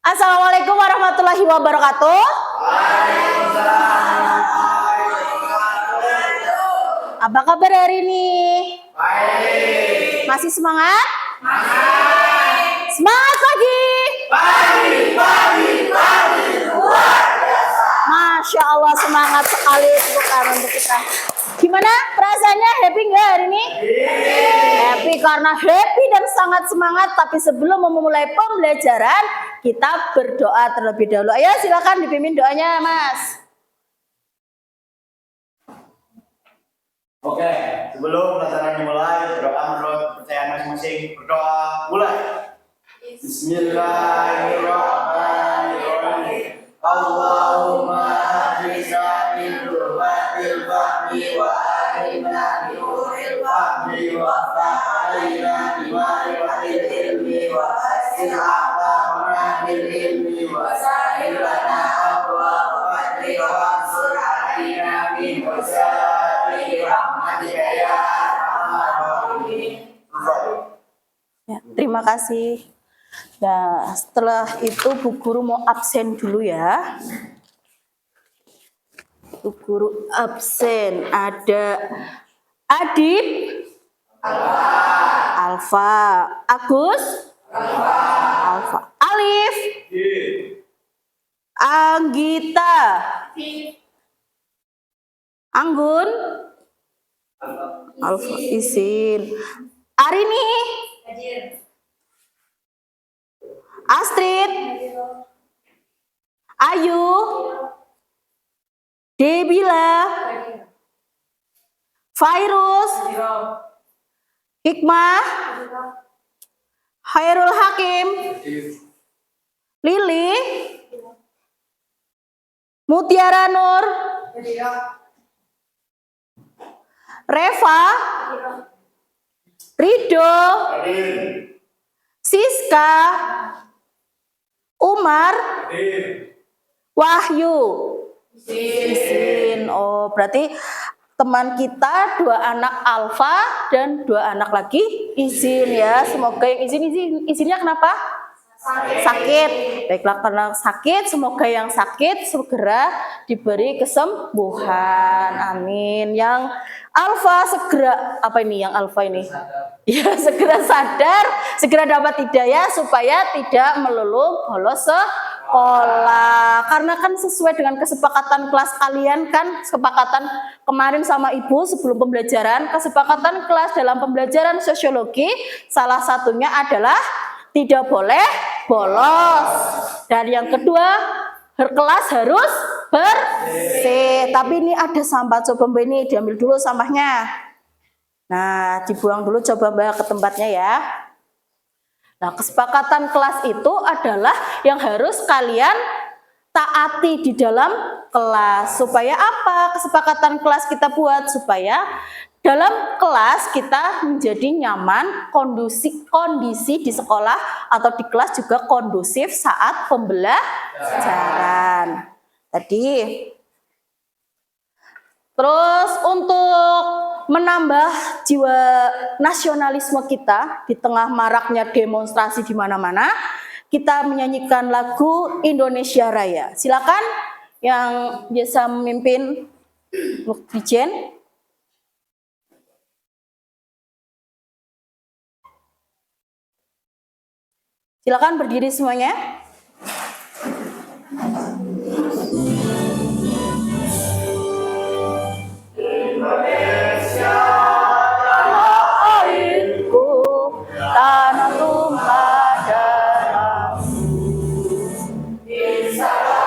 Assalamualaikum warahmatullahi wabarakatuh. Apa kabar hari ini? Baik. Masih semangat? Baik. Semangat lagi. Pagi, luar biasa. Masya Allah, semangat sekali untuk kita. Gimana perasaannya? Happy nggak hari ini? Happy karena happy dan sangat semangat. Tapi sebelum memulai pembelajaran, kita berdoa terlebih dahulu. Ayo silakan dipimpin doanya, Mas. Oke, sebelum pelajaran dimulai, berdoa menurut kepercayaan masing-masing. Berdoa mulai. Bismillahirrahmanirrahim. Allahumma hadina bil fahmi wa alimna nuril fahmi wa fa'alina bima yuhil ilmi wa asil aqamna bil ilmi wa sa'ilana abwa wa fadli wa ansur alina min wasa'ili rahmatika ya arhamar rahimin. Ya, terima kasih. Nah, setelah itu Bu Guru mau absen dulu ya. Bu Guru absen. Ada Adib, Alfa, Agus, Alfa, Alif, Anggita, Anggun, Alfa, izin. Arini, Astrid, Ayu, Debila, Fairuz, Hikmah, Khairul Hakim, Lili, Mutiara Nur, Reva, Rido, Siska, Umar, Wahyu, izin. Oh, berarti teman kita 2 anak Alfa dan 2 anak lagi izin ya. Semoga yang izinnya kenapa? Sakit. Baiklah, karena sakit, semoga yang sakit segera diberi kesembuhan. Amin. Yang Alfa segera, apa ini yang Alfa ini? Ya, segera sadar, segera dapat hidayah supaya tidak melulu bolos sekolah. Karena kan sesuai dengan kesepakatan kelas kalian kan, kesepakatan kemarin sama Ibu sebelum pembelajaran, kesepakatan kelas dalam pembelajaran sosiologi salah satunya adalah tidak boleh bolos. Dan yang kedua, kelas harus bersih. Tapi ini ada sampah, coba Mbak ini diambil dulu sampahnya. Nah, dibuang dulu coba Mbak ke tempatnya ya. Nah, kesepakatan kelas itu adalah yang harus kalian taati di dalam kelas. Supaya apa? Kesepakatan kelas kita buat supaya dalam kelas kita menjadi nyaman, kondisi di sekolah atau di kelas juga kondusif saat pembelajaran. Tadi. Terus untuk menambah jiwa nasionalisme kita di tengah maraknya demonstrasi di mana-mana, kita menyanyikan lagu Indonesia Raya. Silakan yang biasa memimpin Dijen. Silakan berdiri semuanya. Indonesia tanah airku, tanah tumpah darahmu. di sana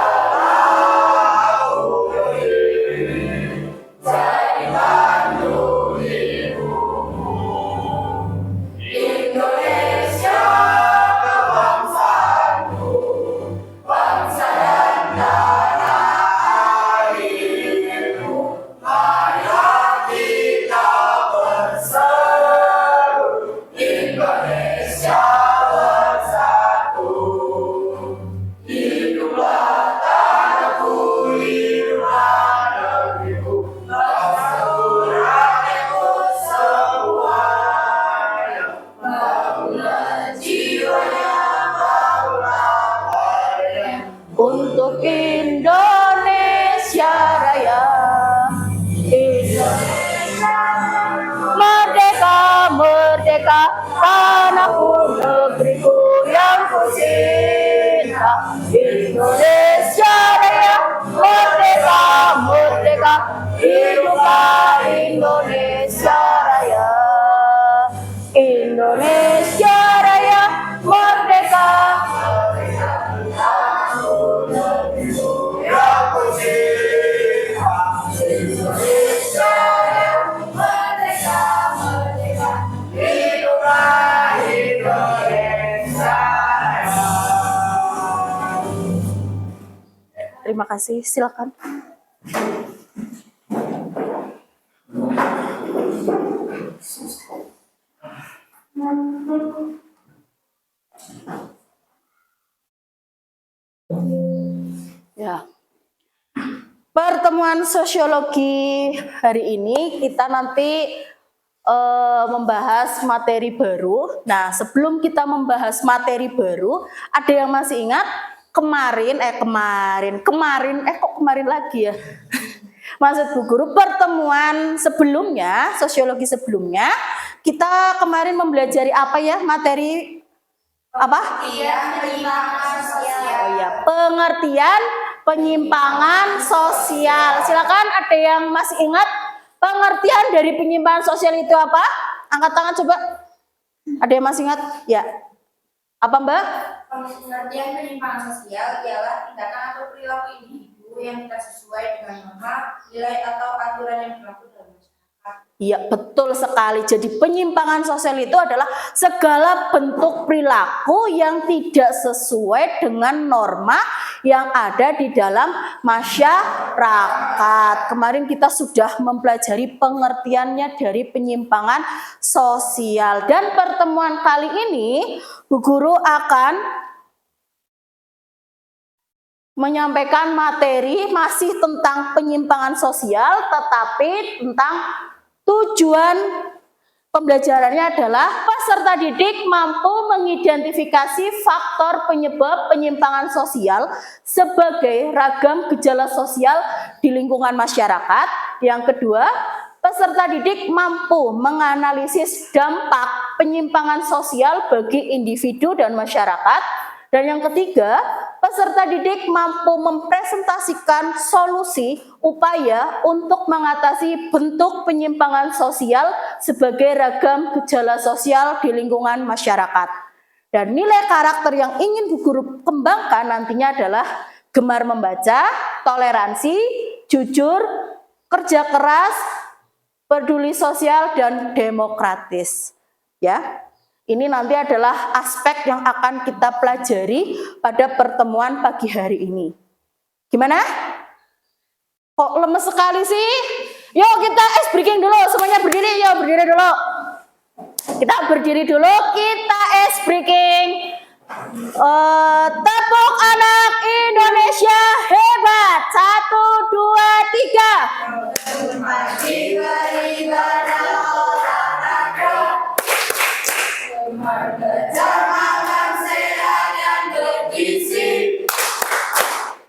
jadi mandu ibumu. Indonesia kebangsaanku, Indonesia Raya, merdeka, merdeka, hiduplah Indonesia Raya. Indonesia Raya, merdeka. Terima kasih, silakan. Ya. Pertemuan sosiologi hari ini kita nanti membahas materi baru. Nah, sebelum kita membahas materi baru, ada yang masih ingat kemarin kok kemarin lagi ya? Maksud Bu Guru, pertemuan sebelumnya, sosiologi sebelumnya, kita kemarin mempelajari apa ya, materi apa? Oh ya, pengertian penyimpangan sosial. Silakan, ada yang masih ingat pengertian dari penyimpangan sosial itu apa? Angkat tangan coba. Ada yang masih ingat? Ya. Apa Mbak? Pengertian penyimpangan sosial ialah tindakan atau perilaku individu yang tidak sesuai dengan norma, nilai atau aturan yang berlaku dalam masyarakat. Iya, betul sekali. Jadi penyimpangan sosial itu adalah segala bentuk perilaku yang tidak sesuai dengan norma yang ada di dalam masyarakat. Kemarin kita sudah mempelajari pengertiannya dari penyimpangan sosial. Dan pertemuan kali ini Bu Guru akan menyampaikan materi masih tentang penyimpangan sosial, tetapi tentang tujuan pembelajarannya adalah peserta didik mampu mengidentifikasi faktor penyebab penyimpangan sosial sebagai ragam gejala sosial di lingkungan masyarakat. Yang kedua, peserta didik mampu menganalisis dampak penyimpangan sosial bagi individu dan masyarakat. Dan yang ketiga, peserta didik mampu mempresentasikan solusi upaya untuk mengatasi bentuk penyimpangan sosial sebagai ragam gejala sosial di lingkungan masyarakat. Dan nilai karakter yang ingin Bu Guru kembangkan nantinya adalah gemar membaca, toleransi, jujur, kerja keras, peduli sosial, dan demokratis. Ya. Ini nanti adalah aspek yang akan kita pelajari pada pertemuan pagi hari ini. Gimana? Kok lemes sekali sih? Yuk kita ice breaking dulu, semuanya berdiri, yuk berdiri dulu. Kita berdiri dulu, kita ice breaking. Tepuk anak Indonesia hebat. 1, 2, 3. Mengejar makan sehat dan bergizi.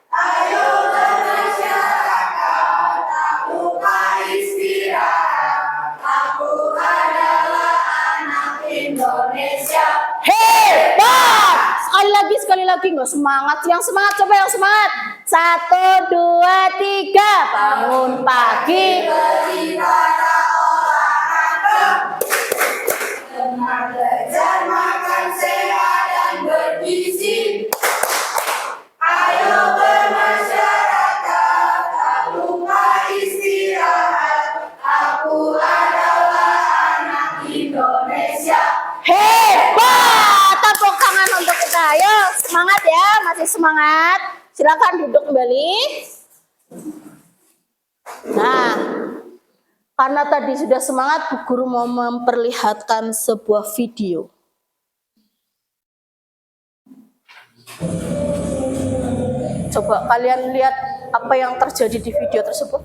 Ayo bermasyarakat, tak lupa istirahat. Aku adalah anak Indonesia. Hebat! Sekali lagi, nggak semangat. Yang semangat, coba yang semangat. 1, 2, 3. Bangun pagi. Beribadah olahraga. Belajar makan sehat dan bergizi. Ayo bermasyarakat, tak lupa istirahat. Aku adalah anak Indonesia. Hebat! Tepuk tangan untuk kita. Ayo, semangat ya, masih semangat. Silakan duduk kembali. Nah, karena tadi sudah semangat, Bu Guru mau memperlihatkan sebuah video. Coba kalian lihat apa yang terjadi di video tersebut.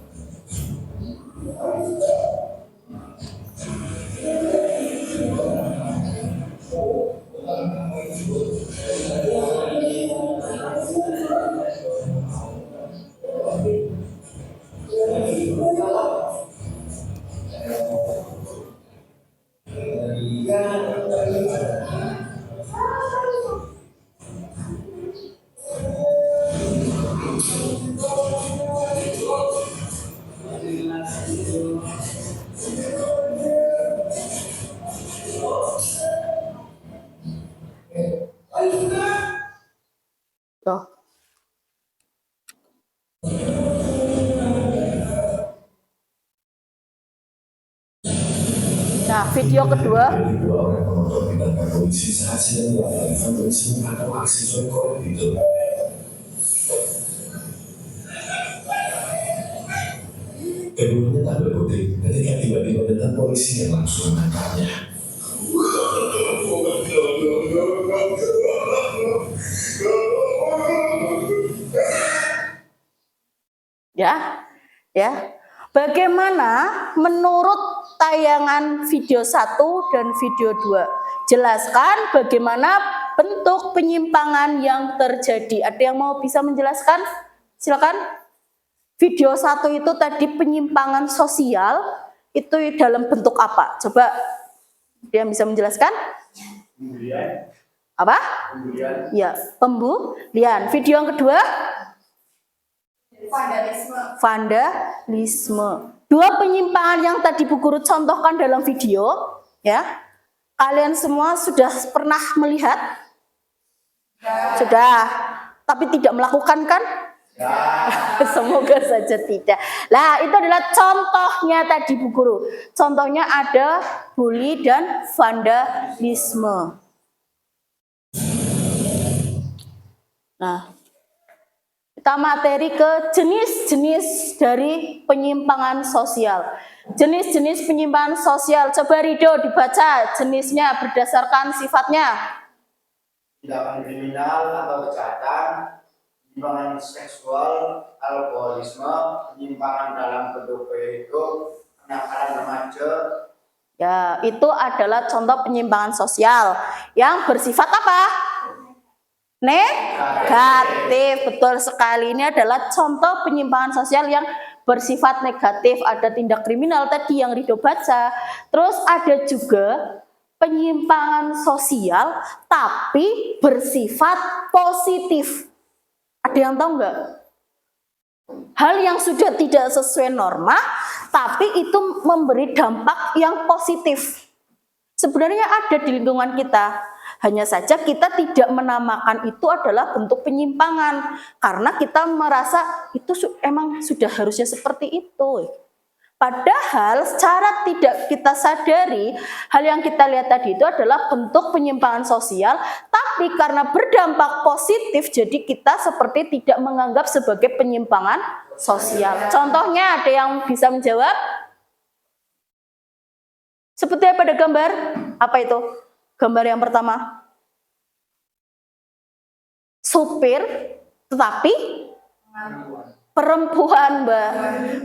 Tuh. Nah, video kedua. Dua orang penonton ditangkap polisi saat sedang melakukan polisi menghadap aksi sore itu. Keduanya tak berkutik ketika tiba-tiba datang polisi yang langsung menangkapnya. Ya. Bagaimana menurut tayangan video 1 dan video 2? Jelaskan bagaimana bentuk penyimpangan yang terjadi. Ada yang mau bisa menjelaskan? Silakan. Video 1 itu tadi penyimpangan sosial, itu dalam bentuk apa? Coba dia bisa menjelaskan? Pembulian. Apa? Pembulian. Ya, pembulian. Video yang kedua? Vandalisme. Dua penyimpangan yang tadi Bu Guru contohkan dalam video, ya. Kalian semua sudah pernah melihat? Sudah. Tapi tidak melakukan kan? Semoga saja tidak. Nah, itu adalah contohnya tadi Bu Guru. Contohnya ada bully dan vandalisme. Nah, kita materi ke jenis-jenis dari penyimpangan sosial. Jenis-jenis penyimpangan sosial. Coba Rido dibaca jenisnya berdasarkan sifatnya. Tindakan kriminal atau kejahatan, penyimpangan seksual, alkoholisme, penyimpangan dalam bentuk gaya hidup, kenakalan remaja. Ya, itu adalah contoh penyimpangan sosial yang bersifat apa? Negatif. Betul sekali. Ini adalah contoh penyimpangan sosial yang bersifat negatif. Ada tindak kriminal tadi yang Rido baca. Terus ada juga penyimpangan sosial tapi bersifat positif. Ada yang tahu nggak? Hal yang sudah tidak sesuai norma tapi itu memberi dampak yang positif. Sebenarnya ada di lingkungan kita. Hanya saja kita tidak menamakan itu adalah bentuk penyimpangan. Karena kita merasa itu emang sudah harusnya seperti itu. Padahal secara tidak kita sadari, hal yang kita lihat tadi itu adalah bentuk penyimpangan sosial. Tapi karena berdampak positif, jadi kita seperti tidak menganggap sebagai penyimpangan sosial. Contohnya ada yang bisa menjawab? Seperti apa ada gambar? Apa itu? Gambar yang pertama. Supir, tetapi perempuan, Mbak.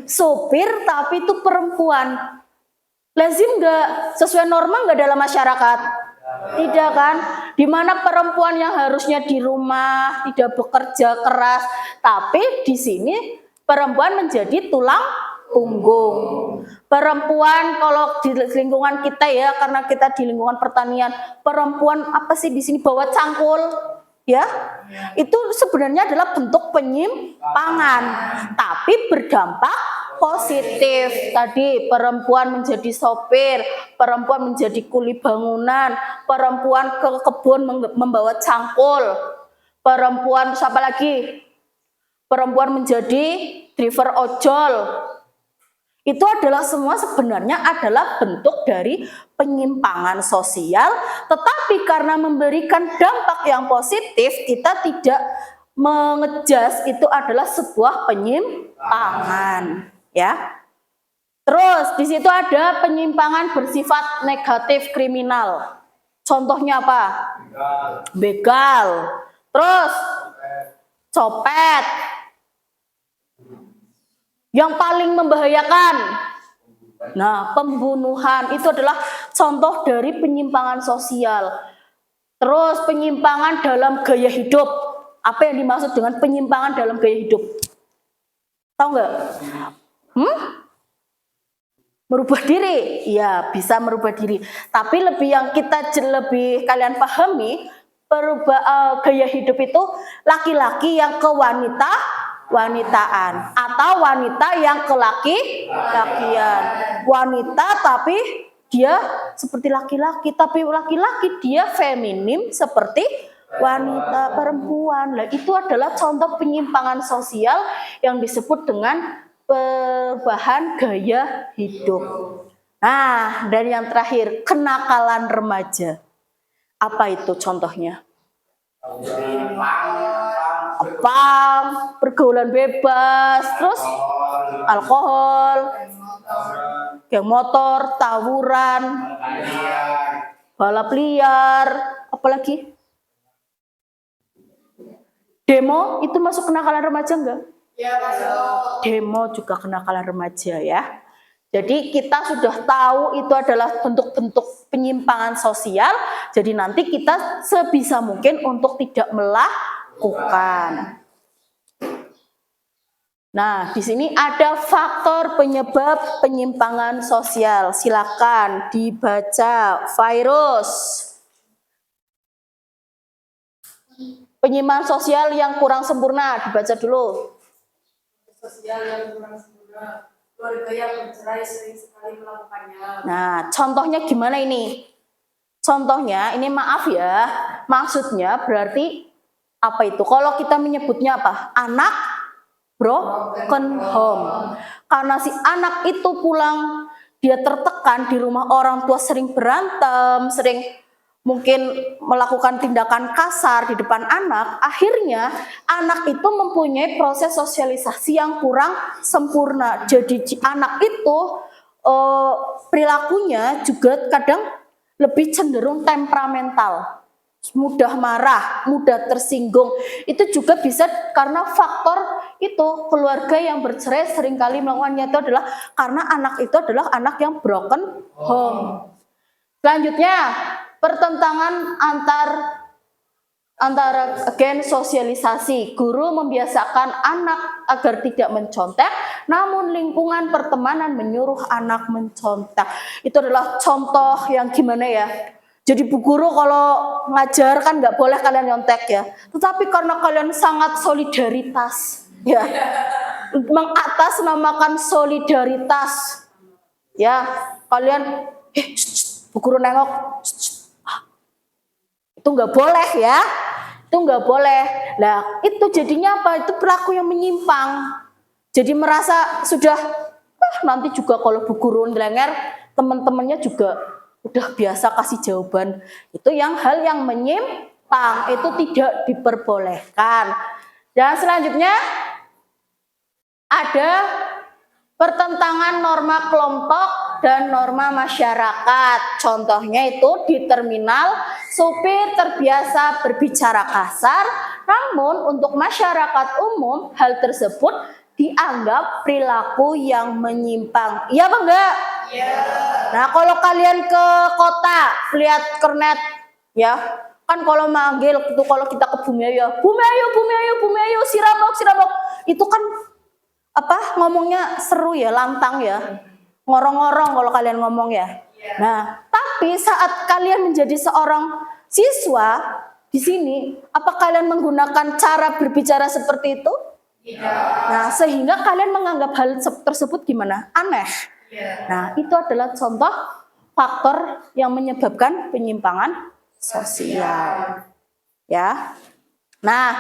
Supir, tapi itu perempuan. Lazim nggak? Sesuai norma nggak dalam masyarakat? Tidak kan? Dimana perempuan yang harusnya di rumah, tidak bekerja keras. Tapi di sini perempuan menjadi tulang punggung. Perempuan kalau di lingkungan kita ya, karena kita di lingkungan pertanian, perempuan apa sih di sini bawa cangkul, ya? Itu sebenarnya adalah bentuk penyimpangan, tapi berdampak positif. Tadi perempuan menjadi sopir, perempuan menjadi kuli bangunan, perempuan ke kebun membawa cangkul, perempuan siapa lagi? Perempuan menjadi driver ojol. Itu adalah semua sebenarnya adalah bentuk dari penyimpangan sosial, tetapi karena memberikan dampak yang positif, kita tidak mengejas itu adalah sebuah penyimpangan, ya. Terus di situ ada penyimpangan bersifat negatif kriminal. Contohnya apa? Begal. Terus copet. Yang paling membahayakan, nah, pembunuhan itu adalah contoh dari penyimpangan sosial. Terus penyimpangan dalam gaya hidup. Apa yang dimaksud dengan penyimpangan dalam gaya hidup? Tahu nggak? Merubah diri, ya bisa merubah diri. Tapi lebih kalian pahami, gaya hidup itu laki-laki yang ke wanitaan atau wanita yang ke laki-lakian. Wanita tapi dia seperti laki-laki, tapi laki-laki dia feminim seperti wanita, perempuan. Nah, itu adalah contoh penyimpangan sosial yang disebut dengan perubahan gaya hidup. Nah, dan yang terakhir, kenakalan remaja. Apa itu contohnya? Pang, pergaulan bebas, terus alkohol, geng motor, tawuran, balap liar, apalagi? Demo itu masuk kenakalan remaja enggak? Ya, masuk. Demo juga kenakalan remaja ya. Jadi kita sudah tahu itu adalah bentuk-bentuk penyimpangan sosial. Jadi nanti kita sebisa mungkin untuk tidak melakukan. Nah, di sini ada faktor penyebab penyimpangan sosial. Silakan dibaca. Virus. Penyimpangan sosial yang kurang sempurna, dibaca dulu. Sosial yang kurang sempurna. Keluarga yang bercerai sering sekali melakukannya. Nah, contohnya gimana ini? Contohnya, ini maaf ya, maksudnya berarti apa itu? Kalau kita menyebutnya apa? Anak broken home. Karena si anak itu pulang, dia tertekan di rumah orang tua, sering berantem, sering mungkin melakukan tindakan kasar di depan anak, akhirnya anak itu mempunyai proses sosialisasi yang kurang sempurna. Jadi anak itu perilakunya juga kadang lebih cenderung temperamental, mudah marah, mudah tersinggung. Itu juga bisa karena faktor itu keluarga yang bercerai seringkali melakukannya itu adalah karena anak itu adalah anak yang broken home. Selanjutnya, pertentangan antara gen sosialisasi. Guru membiasakan anak agar tidak mencontek, namun lingkungan pertemanan menyuruh anak mencontek. Itu adalah contoh yang gimana ya? Jadi bu guru kalau ngajar kan nggak boleh kalian nyontek ya. Tetapi karena kalian sangat solidaritas, ya, mengatasnamakan solidaritas, ya, kalian, bu guru nengok. Itu nggak boleh ya, itu nggak boleh. Nah itu jadinya apa? Itu perilaku yang menyimpang. Jadi merasa sudah nanti juga kalau bu guru ngelengер, teman-temannya juga udah biasa kasih jawaban. Itu yang hal yang menyimpang, itu tidak diperbolehkan. Dan selanjutnya ada pertentangan norma kelompok dan norma masyarakat. Contohnya itu di terminal, supir terbiasa berbicara kasar, namun untuk masyarakat umum hal tersebut dianggap perilaku yang menyimpang. Iya apa enggak? Iya. Nah kalau kalian ke kota lihat kernet, ya kan kalau manggil itu, kalau kita ke Bumi Ayu, Bumi Ayu, Bumi Ayu, Bumi Ayu, Sirabok, Sirabok, itu kan apa ngomongnya seru ya, lantang ya, ngorong-ngorong kalau kalian ngomong ya. Nah, tapi saat kalian menjadi seorang siswa di sini, apa kalian menggunakan cara berbicara seperti itu? Nah, sehingga kalian menganggap hal tersebut gimana? Aneh. Nah, itu adalah contoh faktor yang menyebabkan penyimpangan sosial. Ya. Nah,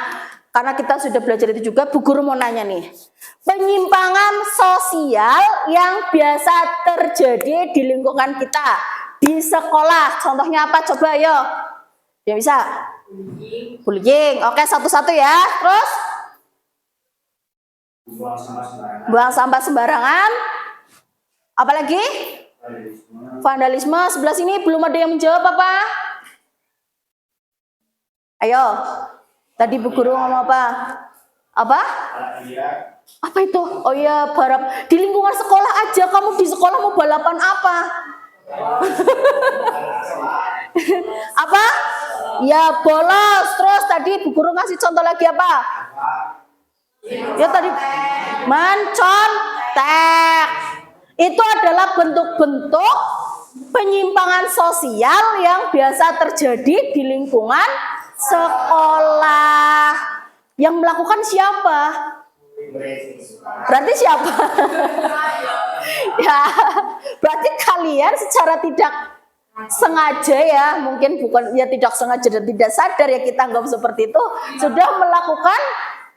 karena kita sudah belajar itu juga, Bu Guru mau nanya nih. Penyimpangan sosial yang biasa terjadi di lingkungan kita, di sekolah, contohnya apa? Coba ayo. Yang bisa? Bullying. Oke, satu-satu ya. Terus? Buang sampah sembarangan. Apalagi? Vandalisme. Sebelah sini belum ada yang menjawab apa? Ayo. Tadi Bu Guru ngomong apa? Apa? Apa itu? Oh iya, balap. Di lingkungan sekolah aja, kamu di sekolah mau balapan apa? Apa? Ya bolos. Terus tadi Bu Guru ngasih contoh lagi apa? Ya tadi mencontek. Itu adalah bentuk-bentuk penyimpangan sosial yang biasa terjadi di lingkungan sekolah. Yang melakukan siapa? Berarti siapa? Ya, berarti kalian secara tidak sengaja ya, mungkin bukan ya tidak sengaja dan tidak sadar ya kita anggap seperti itu, sudah melakukan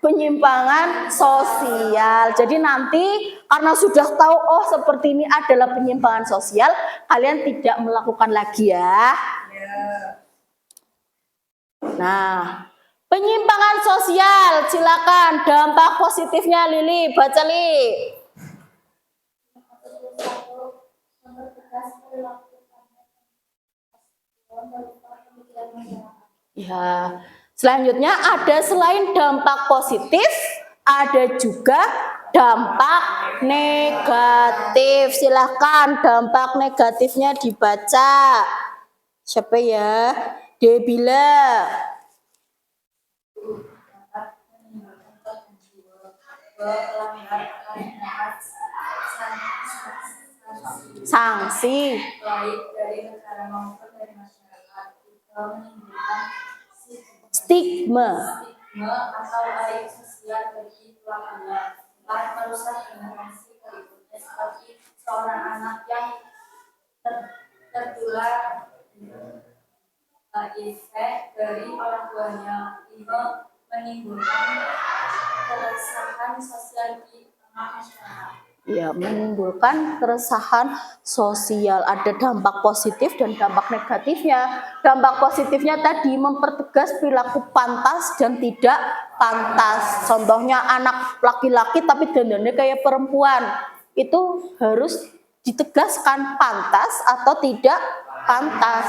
penyimpangan sosial. Jadi nanti karena sudah tahu oh seperti ini adalah penyimpangan sosial, kalian tidak melakukan lagi ya. Nah, penyimpangan sosial, silakan dampak positifnya Lili, baca Li. Ya, selanjutnya ada selain dampak positif, ada juga dampak negatif. Silahkan dampak negatifnya dibaca. Siapa ya? Debila. Sanksi. Baik dari negara maupun dari masyarakat juga menimbulkan Stigma. stigma atau aib sosial bagi pelakunya, telah merusak generasi berikutnya seperti seorang anak yang tertular HIV dari orang tuanya, menimbulkan keresahan sosial di tengah masyarakat. Ya, menimbulkan keresahan sosial. Ada dampak positif dan dampak negatifnya. Dampak positifnya tadi mempertegas perilaku pantas dan tidak pantas. Contohnya anak laki-laki tapi dandannya kayak perempuan. Itu harus ditegaskan pantas atau tidak pantas.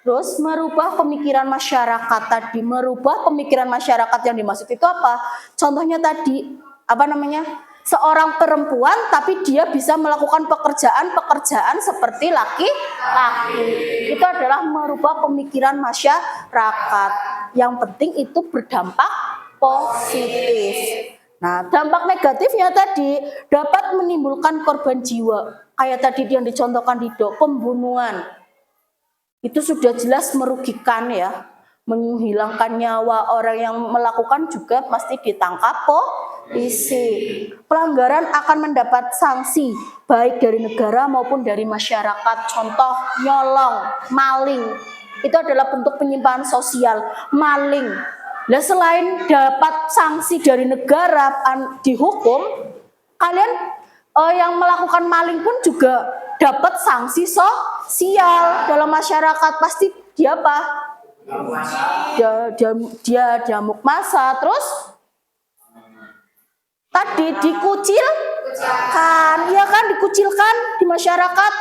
Terus merubah pemikiran masyarakat tadi. Merubah pemikiran masyarakat yang dimaksud itu apa? Contohnya tadi, apa namanya? Seorang perempuan tapi dia bisa melakukan pekerjaan-pekerjaan seperti laki-laki. Itu adalah merubah pemikiran masyarakat. Yang penting itu berdampak positif. Nah, dampak negatifnya tadi dapat menimbulkan korban jiwa. Kayak tadi yang dicontohkan Dido, pembunuhan. Itu sudah jelas merugikan ya. Menghilangkan nyawa orang yang melakukan juga pasti ditangkap polisi. Pelanggaran akan mendapat sanksi baik dari negara maupun dari masyarakat. Contoh nyolong, maling. Itu adalah bentuk penyimpangan sosial. Maling. Nah, selain dapat sanksi dari negara dihukum, kalian yang melakukan maling pun juga dapat sanksi sosial dalam masyarakat. Pasti dia apa? Dia diamuk massa, terus tadi dikucilkan, ya kan, dikucilkan di masyarakat.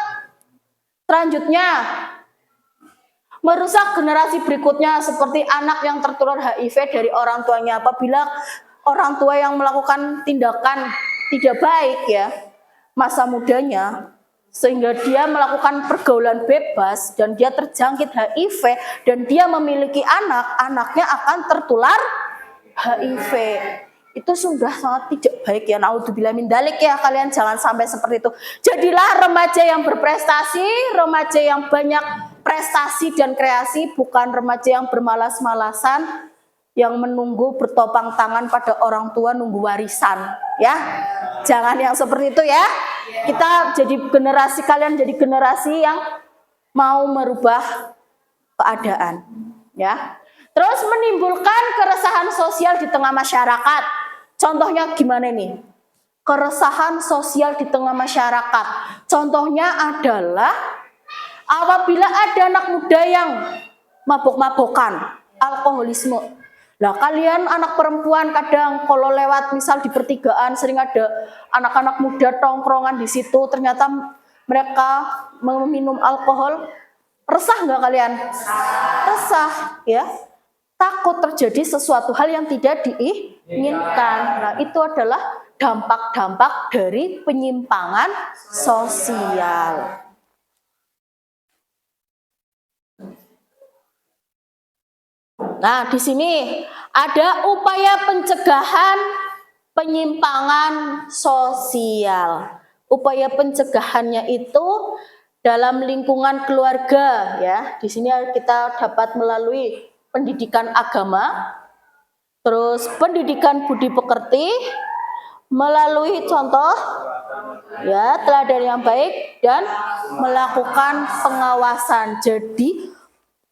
Selanjutnya merusak generasi berikutnya seperti anak yang tertular HIV dari orang tuanya apabila orang tua yang melakukan tindakan tidak baik ya masa mudanya, sehingga dia melakukan pergaulan bebas dan dia terjangkit HIV dan dia memiliki anak, anaknya akan tertular HIV. Itu sudah sangat tidak baik ya. Naudzubillah min dzalik ya, kalian jangan sampai seperti itu. Jadilah remaja yang berprestasi, remaja yang banyak prestasi dan kreasi, bukan remaja yang bermalas-malasan yang menunggu bertopang tangan pada orang tua nunggu warisan ya. Jangan yang seperti itu ya. Kita jadi generasi, kalian jadi generasi yang mau merubah keadaan ya. Terus menimbulkan keresahan sosial di tengah masyarakat. Contohnya gimana nih? Keresahan sosial di tengah masyarakat. Contohnya adalah apabila ada anak muda yang mabok-mabokan, alkoholisme. Nah, kalian anak perempuan kadang kalau lewat misal di pertigaan sering ada anak-anak muda tongkrongan di situ, ternyata mereka meminum alkohol. Resah nggak kalian? Resah ya. Takut terjadi sesuatu hal yang tidak diinginkan. Nah, itu adalah dampak-dampak dari penyimpangan sosial. Nah, di sini ada upaya pencegahan penyimpangan sosial. Upaya pencegahannya itu dalam lingkungan keluarga ya. Di sini kita dapat melalui pendidikan agama, terus pendidikan budi pekerti, melalui contoh Ya, teladan yang baik dan melakukan pengawasan. Jadi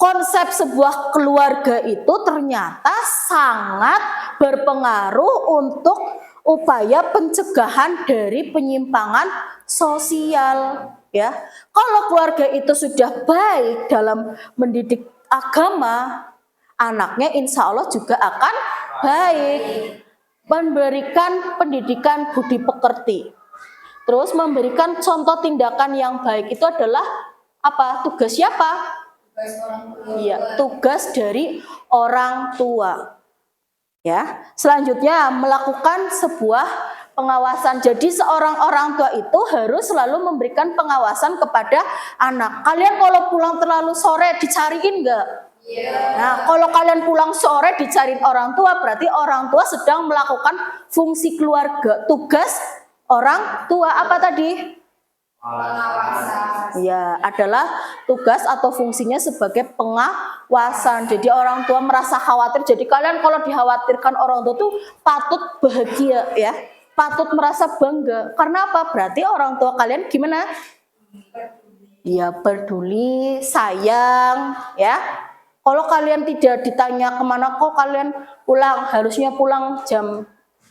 konsep sebuah keluarga itu ternyata sangat berpengaruh untuk upaya pencegahan dari penyimpangan sosial, ya. Kalau keluarga itu sudah baik dalam mendidik agama, anaknya insya Allah juga akan baik, memberikan pendidikan budi pekerti. Terus memberikan contoh tindakan yang baik itu adalah apa? Tugas siapa? Iya, tugas dari orang tua. Ya, selanjutnya melakukan sebuah pengawasan. Jadi seorang orang tua itu harus selalu memberikan pengawasan kepada anak. Kalian kalau pulang terlalu sore dicariin enggak? Nah, kalau kalian pulang sore dicariin orang tua, berarti orang tua sedang melakukan fungsi keluarga. Tugas orang tua apa tadi? Ya, adalah tugas atau fungsinya sebagai pengawasan. Jadi orang tua merasa khawatir. Jadi kalian kalau dikhawatirkan orang tua tuh patut bahagia, ya, patut merasa bangga. Karena apa? Berarti orang tua kalian gimana? Ya, peduli, sayang, ya. Kalau kalian tidak ditanya kemana kok kalian pulang, harusnya pulang jam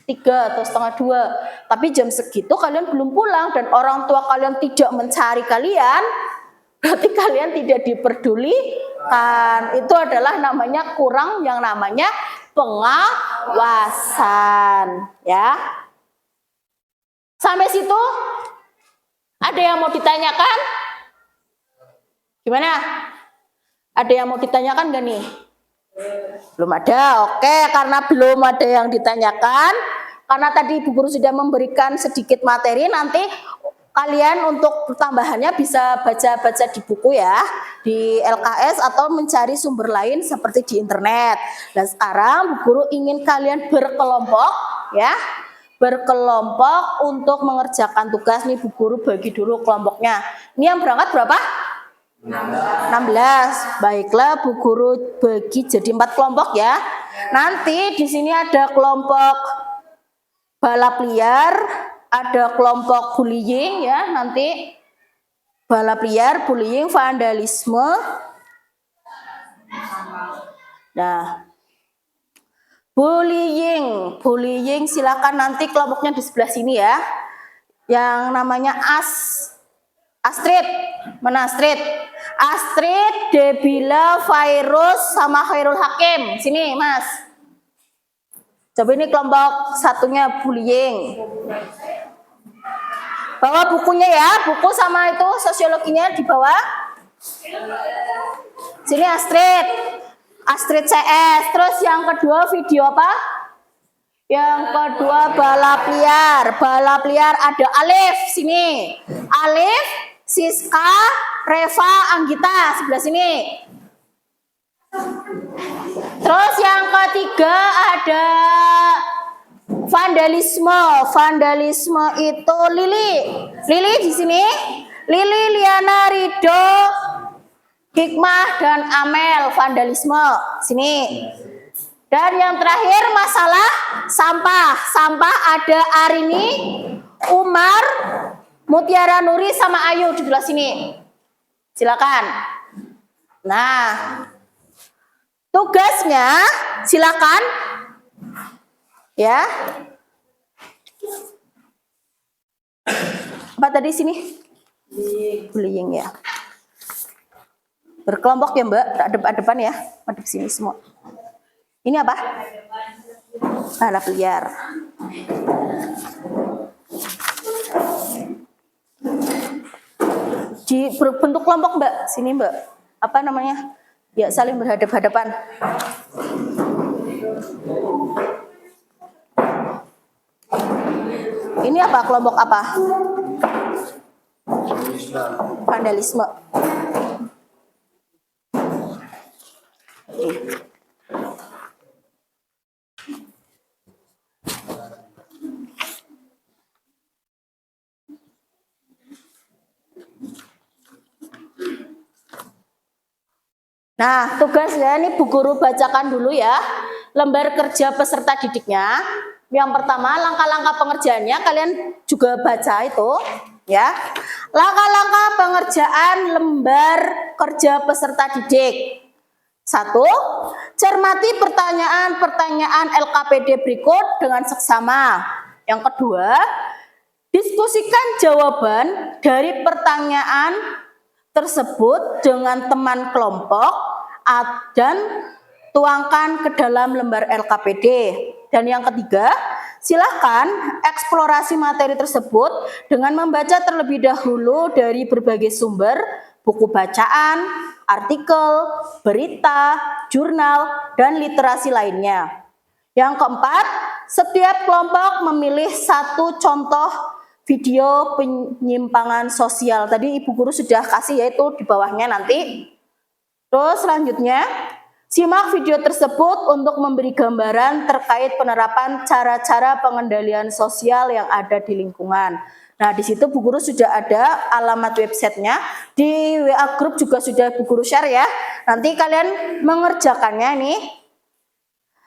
3 atau setengah 2, tapi jam segitu kalian belum pulang dan orang tua kalian tidak mencari kalian, berarti kalian tidak diperdulikan. Itu adalah namanya kurang yang namanya pengawasan, ya. Sampai situ ada yang mau ditanyakan? Gimana? Ada yang mau ditanyakan gak nih? Belum ada, oke. Karena belum ada yang ditanyakan, karena tadi Ibu Guru sudah memberikan sedikit materi, nanti kalian untuk tambahannya bisa baca-baca di buku ya, di LKS atau mencari sumber lain seperti di internet. Dan sekarang Bu Guru ingin kalian berkelompok, ya, berkelompok untuk mengerjakan tugas. Nih Bu Guru bagi dulu kelompoknya. Ini yang berangkat berapa? 16. Baiklah, Bu Guru bagi jadi 4 kelompok ya. Nanti di sini ada kelompok balap liar, ada kelompok bullying ya, nanti balap liar, bullying, vandalisme. Nah, bullying silakan nanti kelompoknya di sebelah sini ya. Yang namanya Astrid, mana Astrid? Astrid, Debila, Virus, sama Khairul Hakim. Sini, Mas. Coba ini kelompok satunya bullying. Bawa bukunya ya, buku sama itu sosiologinya dibawa. Sini Astrid. Astrid CS. Terus yang kedua video apa? Yang kedua balap liar. Balap liar ada Alif, sini. Alif, Siska, Reva, Anggita, sebelah sini. Terus yang ketiga ada vandalisme. Vandalisme itu Lili. Lili di sini. Lili, Liana, Rido, Hikmah, dan Amel. Vandalisme. Sini. Dan yang terakhir masalah sampah. Sampah ada Arini, Umar, Mutiara Nuri, sama Ayu di sebelah sini. Silakan. Nah, tugasnya silakan ya. Apa tadi sini? Bullying ya. Berkelompok ya Mbak, depan ya, madep sini semua. Ini apa? Balap liar. Di berbentuk kelompok Mbak, sini Mbak. Apa namanya? Ya, saling berhadap-hadapan. Ini apa? Kelompok apa? Vandalisme. Nah, tugasnya ini Bu Guru bacakan dulu ya. Lembar kerja peserta didiknya. Yang pertama, langkah-langkah pengerjaannya kalian juga baca itu, ya. Langkah-langkah pengerjaan lembar kerja peserta didik. 1. Cermati pertanyaan-pertanyaan LKPD berikut dengan seksama. Yang kedua, diskusikan jawaban dari pertanyaan tersebut dengan teman kelompok dan tuangkan ke dalam lembar LKPD. Dan yang ketiga, silakan eksplorasi materi tersebut dengan membaca terlebih dahulu dari berbagai sumber, buku bacaan, artikel, berita, jurnal, dan literasi lainnya. Yang keempat, setiap kelompok memilih satu contoh video penyimpangan sosial. Tadi Ibu Guru sudah kasih, yaitu di bawahnya nanti. Terus selanjutnya, simak video tersebut untuk memberi gambaran terkait penerapan cara-cara pengendalian sosial yang ada di lingkungan. Nah, di situ Bu Guru sudah ada alamat websitenya. Di WA Group juga sudah Bu Guru share ya. Nanti kalian mengerjakannya nih.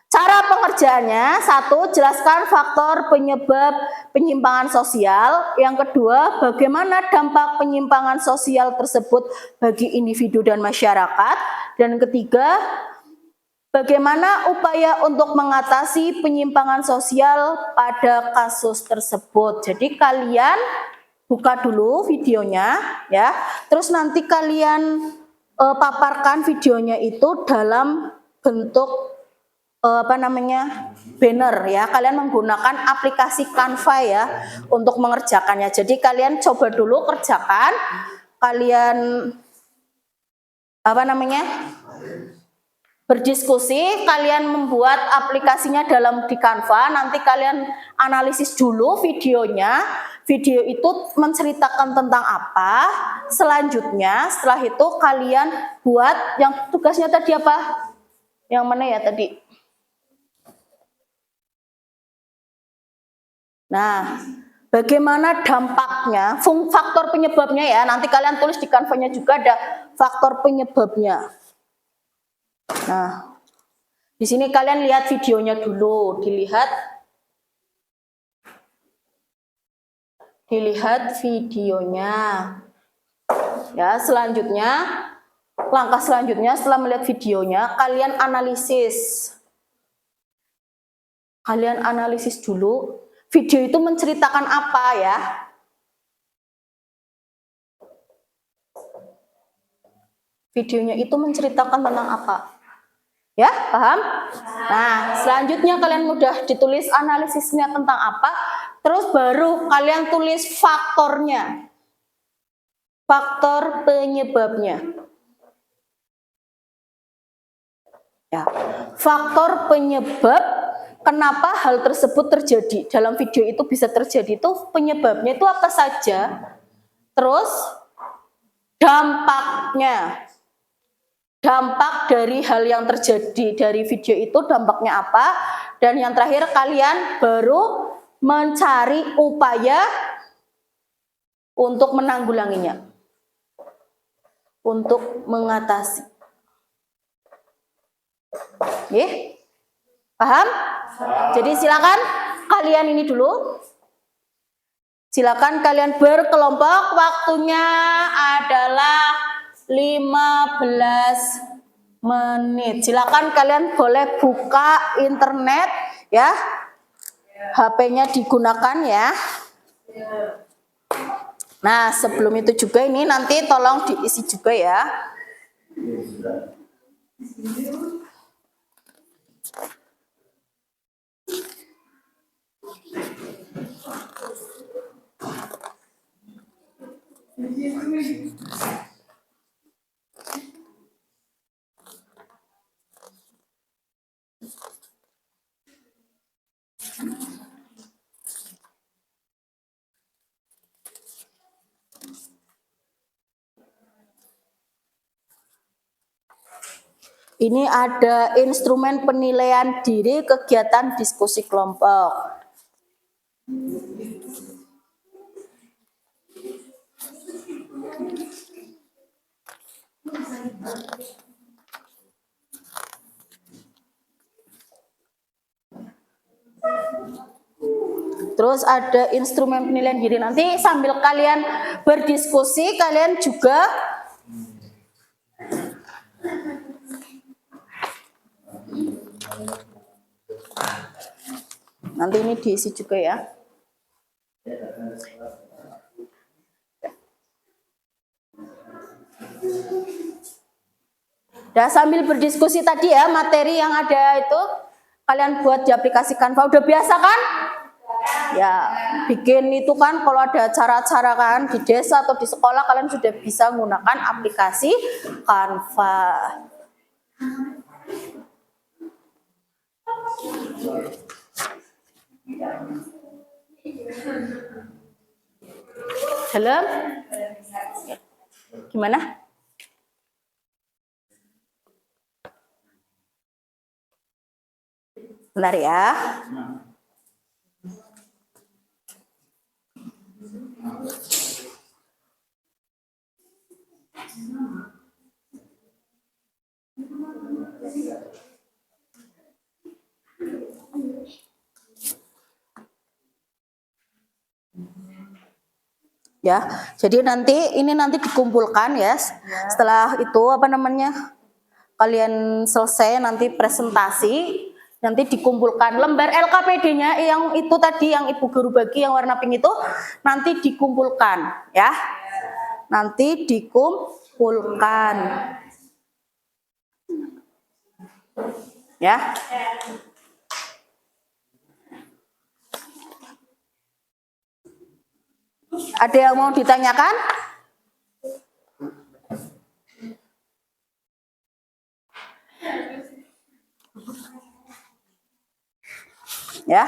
Cara pengerjaannya, 1, jelaskan faktor penyebab penyimpangan sosial. Yang kedua, bagaimana dampak penyimpangan sosial tersebut bagi individu dan masyarakat. Dan ketiga, bagaimana upaya untuk mengatasi penyimpangan sosial pada kasus tersebut. Jadi kalian buka dulu videonya ya. Terus nanti kalian paparkan videonya itu dalam bentuk banner ya. Kalian menggunakan aplikasi Canva ya untuk mengerjakannya. Jadi kalian coba dulu kerjakan. Kalian berdiskusi, kalian membuat aplikasinya di Canva, nanti kalian analisis dulu videonya. Video itu menceritakan tentang apa. Selanjutnya, setelah itu kalian buat yang tugasnya tadi apa? Yang mana ya tadi? Nah, bagaimana dampaknya, faktor penyebabnya ya, nanti kalian tulis di Canva-nya juga ada faktor penyebabnya. Nah, di sini kalian lihat videonya dulu, dilihat videonya. Ya, selanjutnya, langkah selanjutnya setelah melihat videonya, kalian analisis. Kalian analisis dulu. Video itu menceritakan apa ya? Videonya itu menceritakan tentang apa? Ya, paham? Nah, selanjutnya kalian mudah ditulis analisisnya tentang apa, terus baru kalian tulis faktornya. Faktor penyebabnya. Ya, faktor penyebab kenapa hal tersebut terjadi. Dalam video itu bisa terjadi itu penyebabnya itu apa saja. Terus dampaknya. Dampak dari hal yang terjadi dari video itu dampaknya apa. Dan yang terakhir kalian baru mencari upaya untuk menanggulanginya. Untuk mengatasi. Oke? Paham? Jadi silakan kalian ini dulu. Silakan kalian berkelompok. Waktunya adalah 15 menit. Silakan kalian boleh buka internet ya. HP-nya digunakan ya. Nah, sebelum itu juga ini nanti tolong diisi juga ya. Ini ada instrumen penilaian diri kegiatan diskusi kelompok. Terus ada instrumen penilaian diri. Nanti sambil kalian berdiskusi, kalian juga nanti ini diisi juga ya. Nah, sambil berdiskusi tadi ya, materi yang ada itu kalian buat di aplikasi Canva. Udah biasa kan? Ya, bikin itu kan kalau ada acara-acara kan di desa atau di sekolah, kalian sudah bisa menggunakan aplikasi Canva. Dalam? Gimana? Bentar ya. Ya, jadi ini nanti dikumpulkan ya. Setelah itu apa namanya? Kalian selesai nanti presentasi, nanti dikumpulkan lembar LKPD-nya yang itu tadi yang Ibu Guru bagi yang warna pink itu nanti dikumpulkan ya. Nanti dikumpulkan. Ya. Ada yang mau ditanyakan? Ya.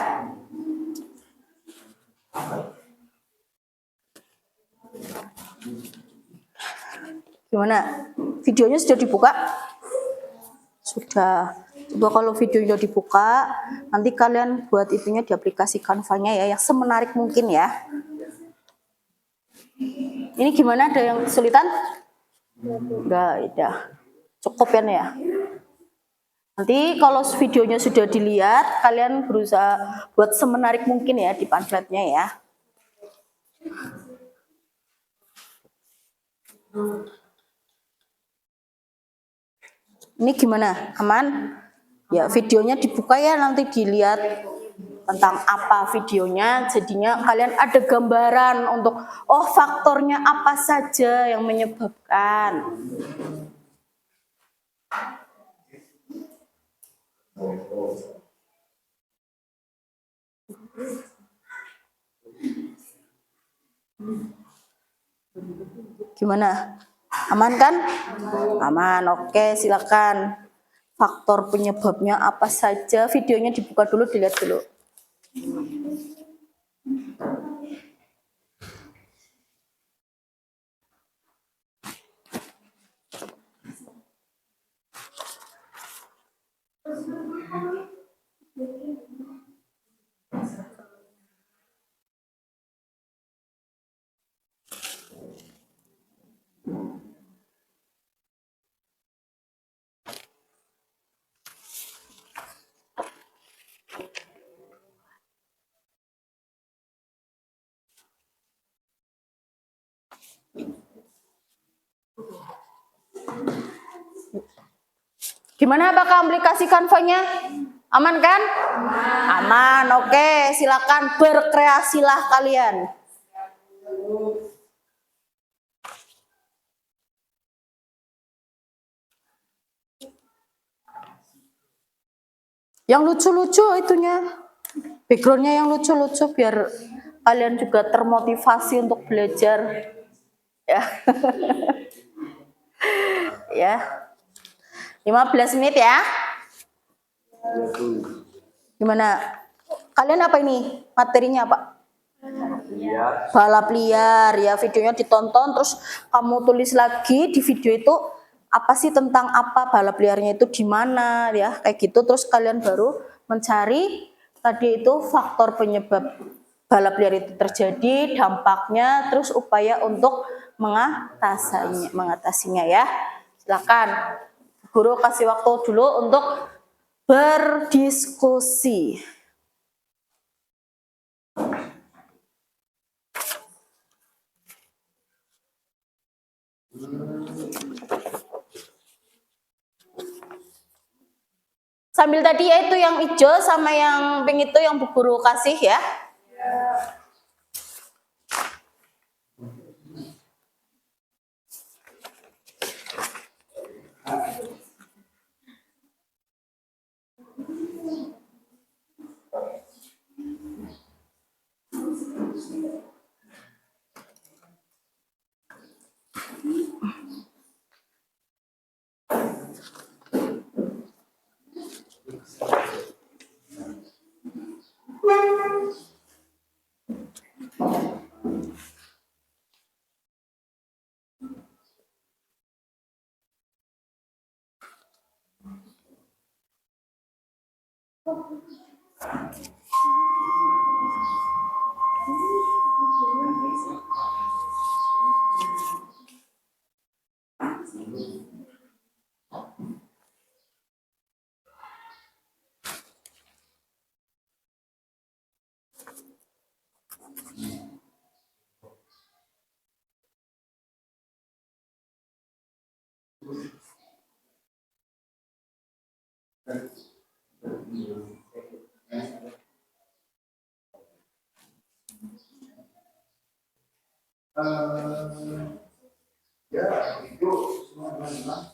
Gimana? Videonya sudah dibuka? Sudah. Coba kalau videonya dibuka, nanti kalian buat itunya di aplikasi Canva-nya ya, yang semenarik mungkin ya. Ini gimana? Ada yang kesulitan? Udah. Cukup ya. Nanti kalau videonya sudah dilihat, kalian berusaha buat semenarik mungkin ya di pamfletnya ya. Ini gimana? Aman? Ya, videonya dibuka ya, nanti dilihat tentang apa videonya. Jadinya kalian ada gambaran untuk, oh faktornya apa saja yang menyebabkan. Gimana? Aman kan? Aman, oke silakan. Faktor penyebabnya apa saja, videonya dibuka dulu, dilihat dulu. Gimana, apakah aplikasi Canva-nya? Aman kan? Aman, oke. Silakan berkreasilah kalian. Yang lucu-lucu itunya. Background-nya yang lucu-lucu biar kalian juga termotivasi untuk belajar. Ya. Ya. 15 menit ya. Gimana? Kalian apa ini? Materinya apa? Balap liar ya, videonya ditonton terus kamu tulis lagi di video itu apa sih, tentang apa balap liarnya itu di mana ya, kayak gitu. Terus kalian baru mencari tadi itu faktor penyebab balap liar itu terjadi, dampaknya, terus upaya untuk mengatasinya ya. Silakan. Guru kasih waktu dulu untuk berdiskusi. Sambil tadi ya itu yang hijau sama yang pink itu yang Bu Guru kasih ya. Ya, itu semua.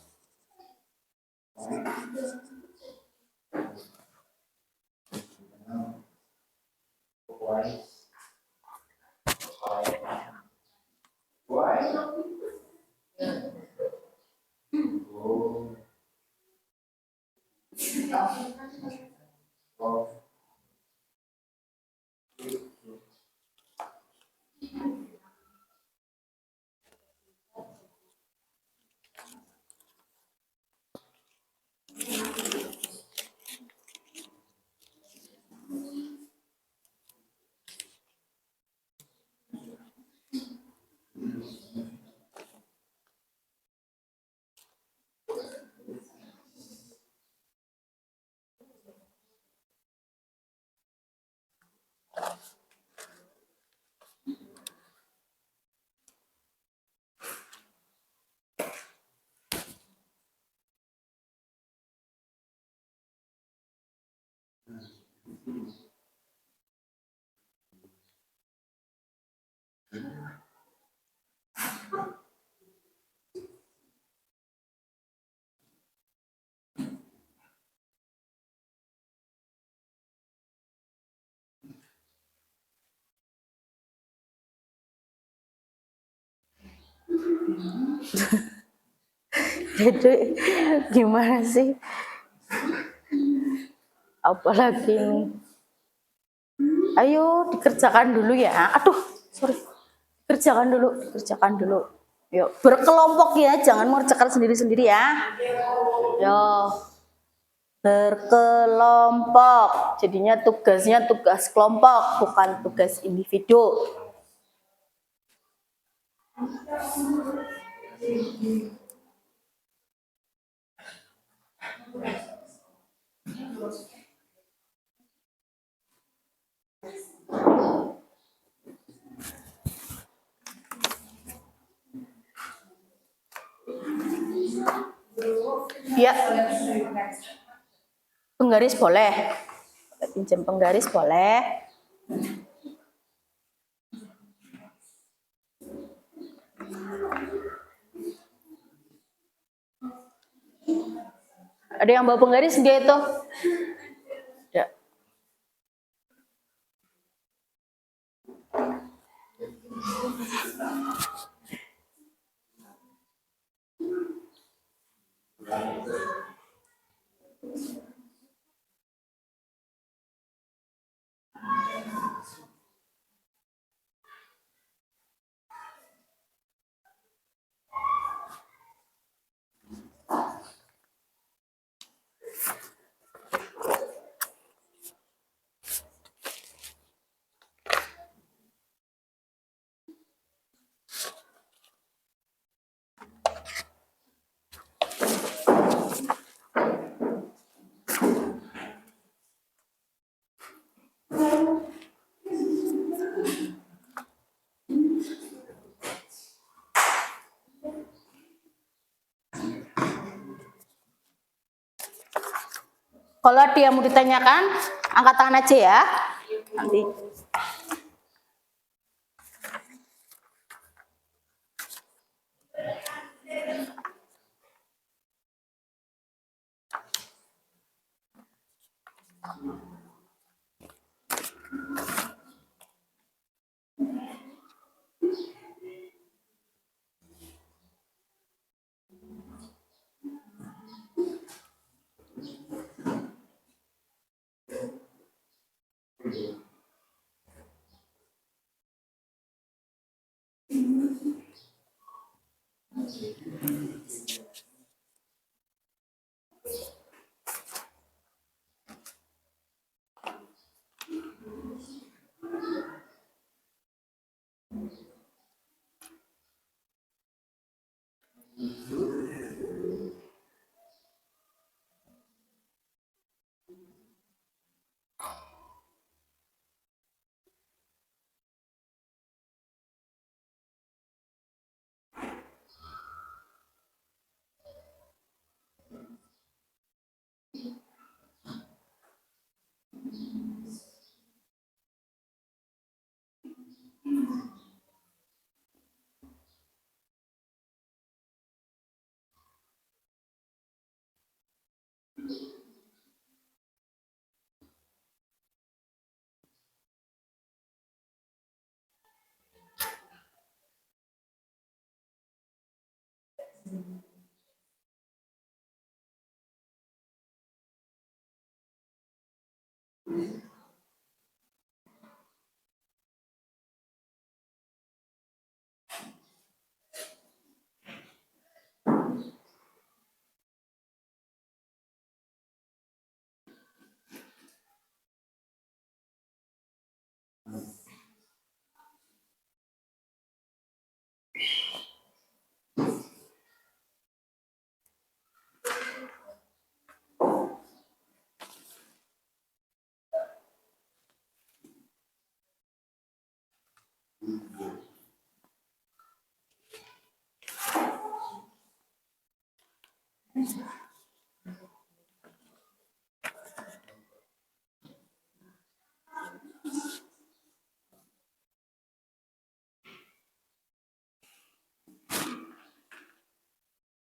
Jadi gimana sih? Apalagi ini? Ayo dikerjakan dulu ya. Aduh, sorry. Dikerjakan dulu. Yuk, berkelompok ya, jangan mengerjakan sendiri-sendiri ya. Yo, berkelompok. Jadinya tugasnya tugas kelompok, bukan tugas individu. Ya, penggaris boleh. Pinjam penggaris boleh. Ada yang bawa penggaris dia itu? Ya. Kalau ada yang mau ditanyakan, angkat tangan aja ya. Nanti.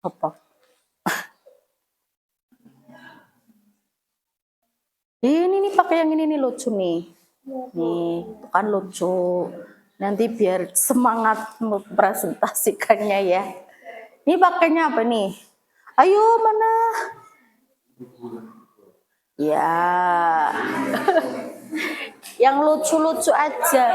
Apa? Ini nih pakai yang ini nih lucu nih. Nih, kan lucu. Nanti biar semangat mempresentasikannya ya. Ini pakainya apa nih? Ayo mana? Ya. Yang lucu-lucu aja.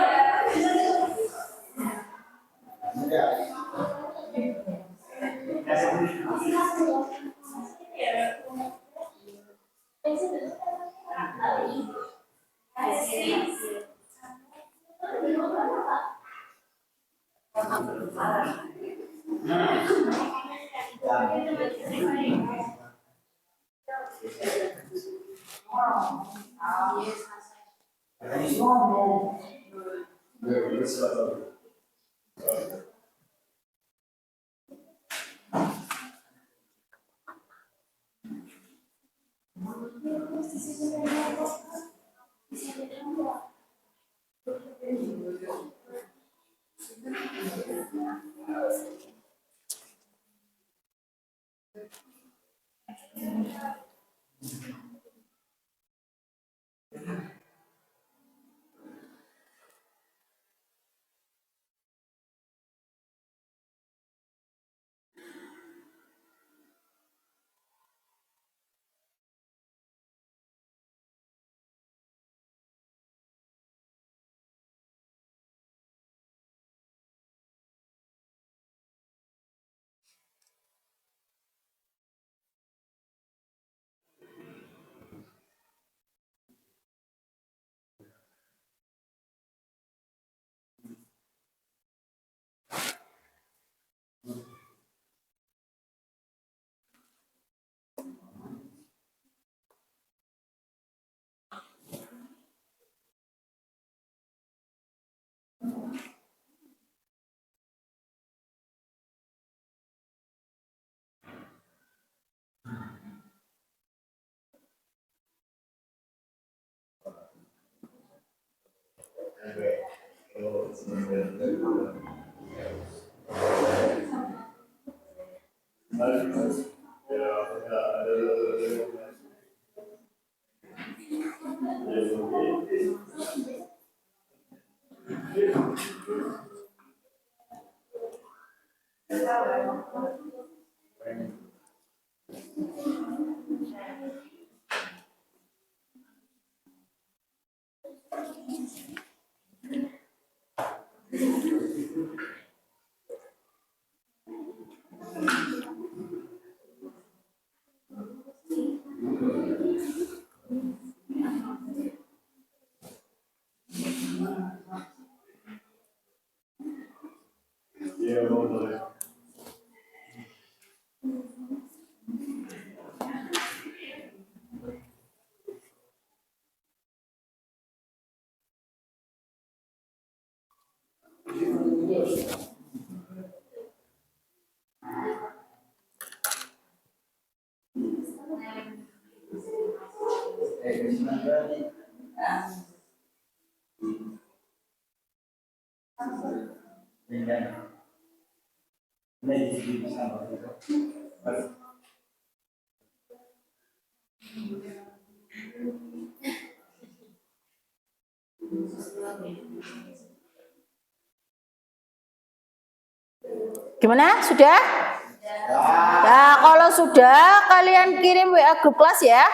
Gimana? Sudah? Ya, kalau sudah kalian kirim WA grup kelas ya.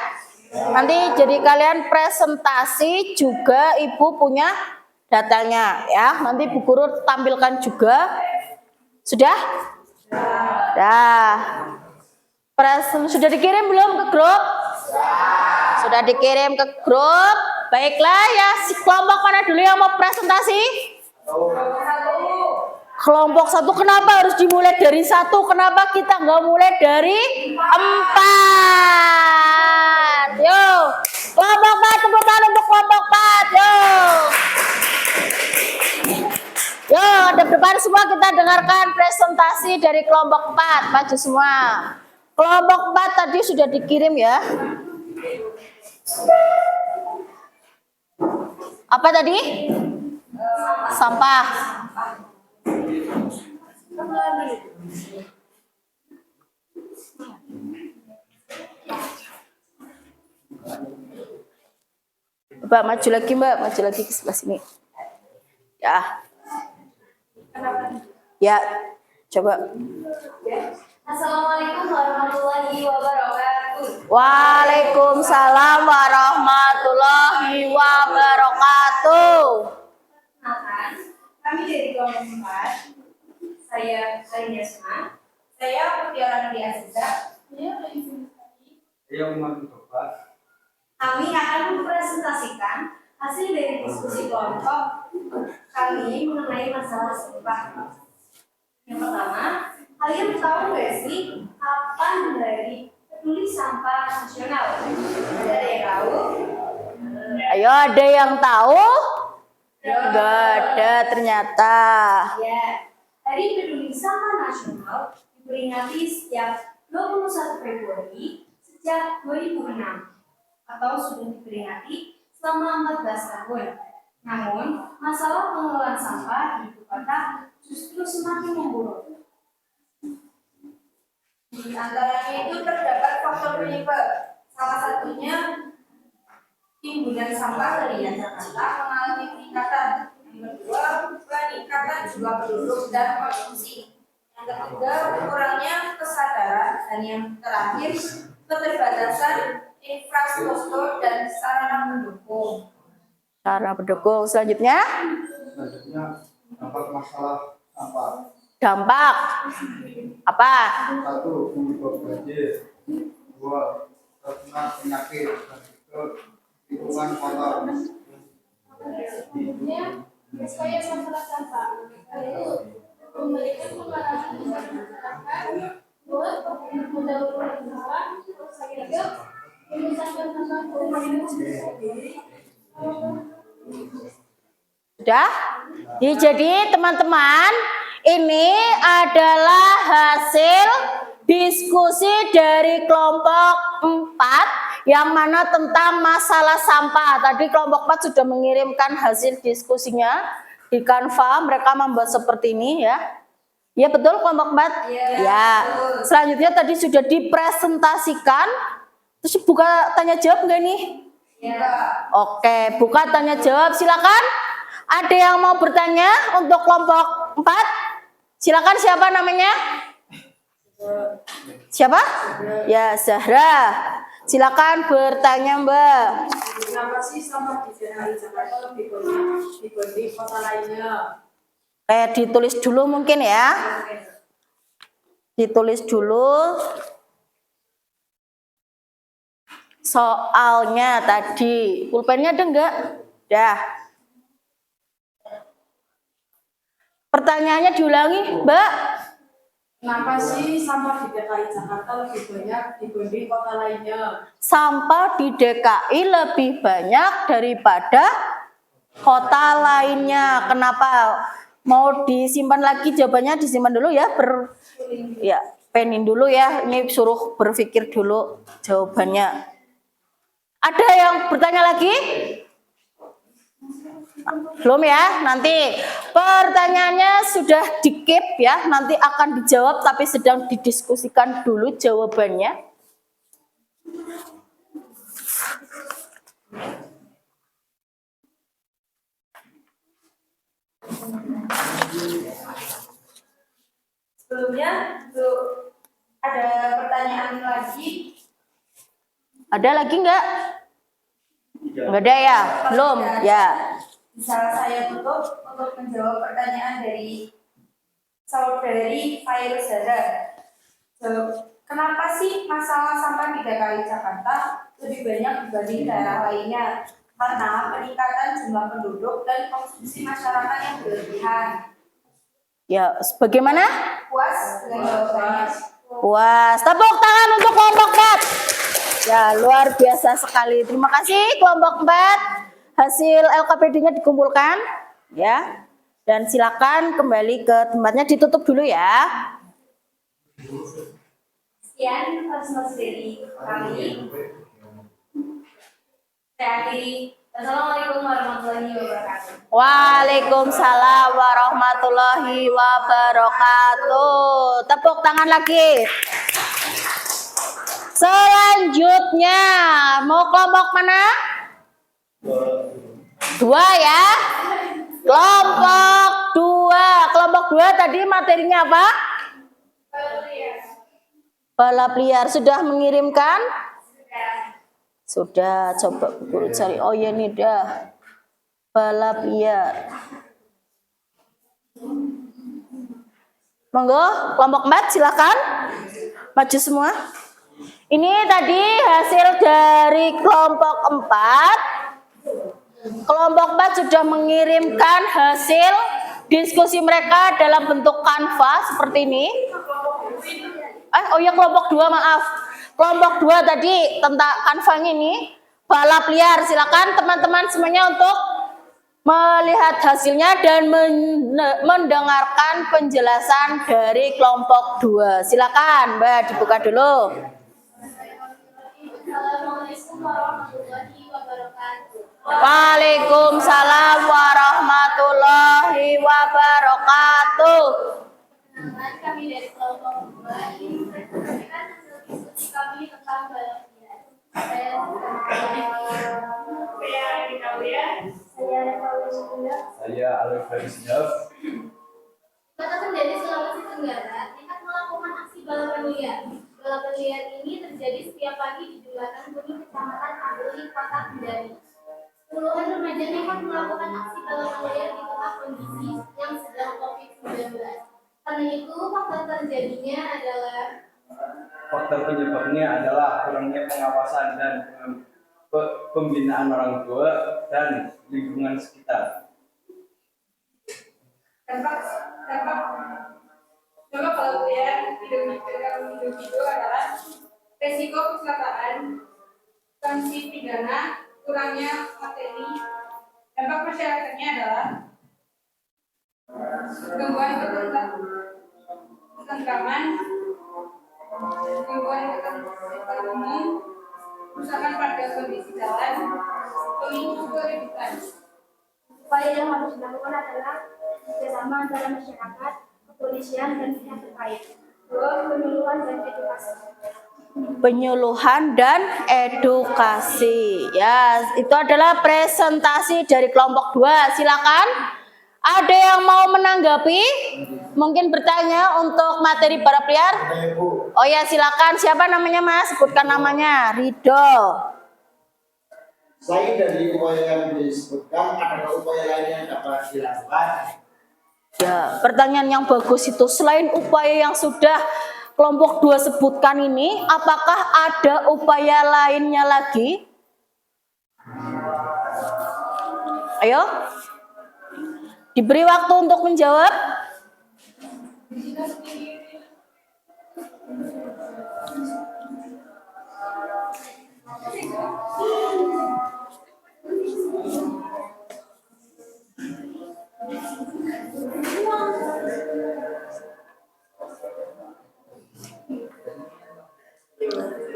Nanti jadi kalian presentasi juga Ibu punya datanya ya. Nanti Bu Guru tampilkan juga. Sudah? Sudah dikirim belum ke grup? Sudah dikirim ke grup. Baiklah ya, si kelompok mana dulu yang mau presentasi? Kelompok 1. Kenapa harus dimulai dari 1? Kenapa kita nggak mulai dari 4? Yo, kelompok 4, tepuk tangan untuk kelompok 4. Yo, depan semua kita dengarkan presentasi dari kelompok 4. Maju semua. Kelompok 4 tadi sudah dikirim ya. Apa tadi? Sampah. Mbak, maju lagi Mbak, maju lagi ke sebelah sini. Ya, coba. Assalamualaikum warahmatullahi wabarakatuh. Waalaikumsalam warahmatullahi wabarakatuh. Perkenalkan, kami dari kelompok 4. Saya Alina Yasma. Saya Mutiara Nadia Aziza. Kami akan mempresentasikan hasil dari diskusi kelompok kami mengenai masalah sampah. Yang pertama, kalian tahu nggak sih kapan dari peduli sampah nasional? Ada yang tahu? Ayo, ada yang tahu? Enggak ada ternyata. Ya, Hari Peduli Sampah Nasional diperingati setiap 21 Februari sejak 2006 atau sudah diperingati selama 14 tahun. Namun, masalah pengelolaan sampah di ibu kota justru semakin memburuk. Di antaranya itu terdapat faktor penyebab. Salah satunya timbunan sampah dari Jakarta mengalami peningkatan. Yang kedua, peningkatan jumlah penduduk dan konsumsi. Yang ketiga, kurangnya kesadaran. Dan yang terakhir, keterbatasan infrastruktur dan sarana pendukung. Sarana pendukung. Selanjutnya, dampak masalah sampah. dampak apa? 1. Penyebab banjir. 2. Terkena penyakit. 3. Lingkungan kotor. Supaya masalah sampah, yaitu memberikan pengarahan masyarakat buat mendahului sampah, ketiga memisahkan sampah Sudah? Jadi teman-teman, ini adalah hasil diskusi dari kelompok 4 yang mana tentang masalah sampah. Tadi kelompok 4 sudah mengirimkan hasil diskusinya di Canva. Mereka membuat seperti ini ya. Ya betul kelompok 4? Iya, Ya. betul. Selanjutnya tadi sudah dipresentasikan. Terus buka tanya jawab enggak nih? Iya. Oke, buka tanya jawab. Silakan. Ada yang mau bertanya untuk kelompok 4? Silakan, siapa namanya? Siapa? Ya, Zahra. Silakan bertanya, Mbak. Kenapa sih sampah di DKI Jakarta lebih banyak dibanding kota lainnya? Ditulis dulu mungkin ya. Ditulis dulu. Soalnya tadi. Pulpennya ada enggak? Dah. Pertanyaannya diulangi, Mbak. Kenapa sih sampah di DKI Jakarta lebih banyak dibanding kota lainnya? Sampah di DKI lebih banyak daripada kota lainnya. Kenapa? Mau disimpan lagi jawabannya, disimpan dulu ya. Ya, penin dulu ya. Ini suruh berpikir dulu jawabannya. Ada yang bertanya lagi? Belum ya? Nanti pertanyaannya sudah di-keep ya. Nanti akan dijawab tapi sedang didiskusikan dulu jawabannya. Sebelumnya tuh ada pertanyaan lagi. Ada lagi enggak? Enggak ada ya? Belum? Ya. Bisa saya tutup untuk menjawab pertanyaan dari saudari Fairul Zahra. Kenapa sih masalah sampah di DKI Jakarta lebih banyak dibanding daerah lainnya? Karena peningkatan jumlah penduduk dan konsumsi masyarakat yang berlebihan. Ya, bagaimana? Puas dengan jawabannya? Puas. Tepuk tangan untuk kelompok 4. Ya, luar biasa sekali. Terima kasih kelompok 4. Hasil LKPD-nya dikumpulkan ya. Dan silakan kembali ke tempatnya, ditutup dulu ya. Sekian presentasi dari kami. Saya akhiri. Assalamualaikum warahmatullahi wabarakatuh. Waalaikumsalam warahmatullahi wabarakatuh. Tepuk tangan lagi. Selanjutnya, mau kelompok mana? 2 ya. Kelompok 2. Kelompok 2 tadi materinya apa? Balap liar. Sudah mengirimkan? Sudah. Coba guru cari. Oh ya, ini dah. Balap liar. Monggo, kelompok 4 silakan. Maju semua. Ini tadi hasil dari kelompok 4. Kelompok 4 sudah mengirimkan hasil diskusi mereka dalam bentuk Canva seperti ini. Oh ya, kelompok 2 maaf. Kelompok 2 tadi tentang Canva-nya ini balap liar. Silakan teman-teman semuanya untuk melihat hasilnya dan mendengarkan penjelasan dari kelompok 2. Silakan, Mbak, dibuka dulu. Assalamualaikum warahmatullahi wabarakatuh. Waalaikumsalam warahmatullahi wabarakatuh. Perkenalkan, kami dari kelompok 2 ini menyampaikan hasil diskusi kami tentang balap liar. Saya Saya Alif Haris Jaf. Batasan dari Sulawesi Tenggara nekat melakukan aksi balapan liar. Balapan liar ini terjadi setiap pagi di jembatan Kuning, Kecamatan Abeli, Kota Kendari. Puluhan remaja nekat melakukan aksi balapan liar di tengah kondisi yang sedang COVID-19. Karena itu, faktor terjadinya adalah Faktor penyebabnya adalah kurangnya pengawasan dan pembinaan orang tua dan lingkungan sekitar. Dampak balap liar individu adalah resiko kecelakaan, sanksi pidana, kurangnya materi. Dampak masyarakatnya adalah gangguan ketentraman, gangguan ketertiban umum, Misalkan pada kondisi jalan, pemicu keributan. Upaya yang harus dilakukan adalah kerjasama antara masyarakat, kepolisian, dan pihak terkait. 2. Penyuluhan dan edukasi. Penyuluhan dan edukasi. Ya, itu adalah presentasi dari kelompok 2. Silakan. Ada yang mau menanggapi? Mungkin bertanya untuk materi balap liar? Oh ya, silakan. Siapa namanya, Mas? Sebutkan namanya. Ridho. Selain dari upaya yang disebutkan, adakah upaya lain yang dapat dilakukan? Ya, pertanyaan yang bagus itu. Selain upaya yang sudah kelompok 2 sebutkan ini, apakah ada upaya lainnya lagi? Ayo. Diberi waktu untuk menjawab.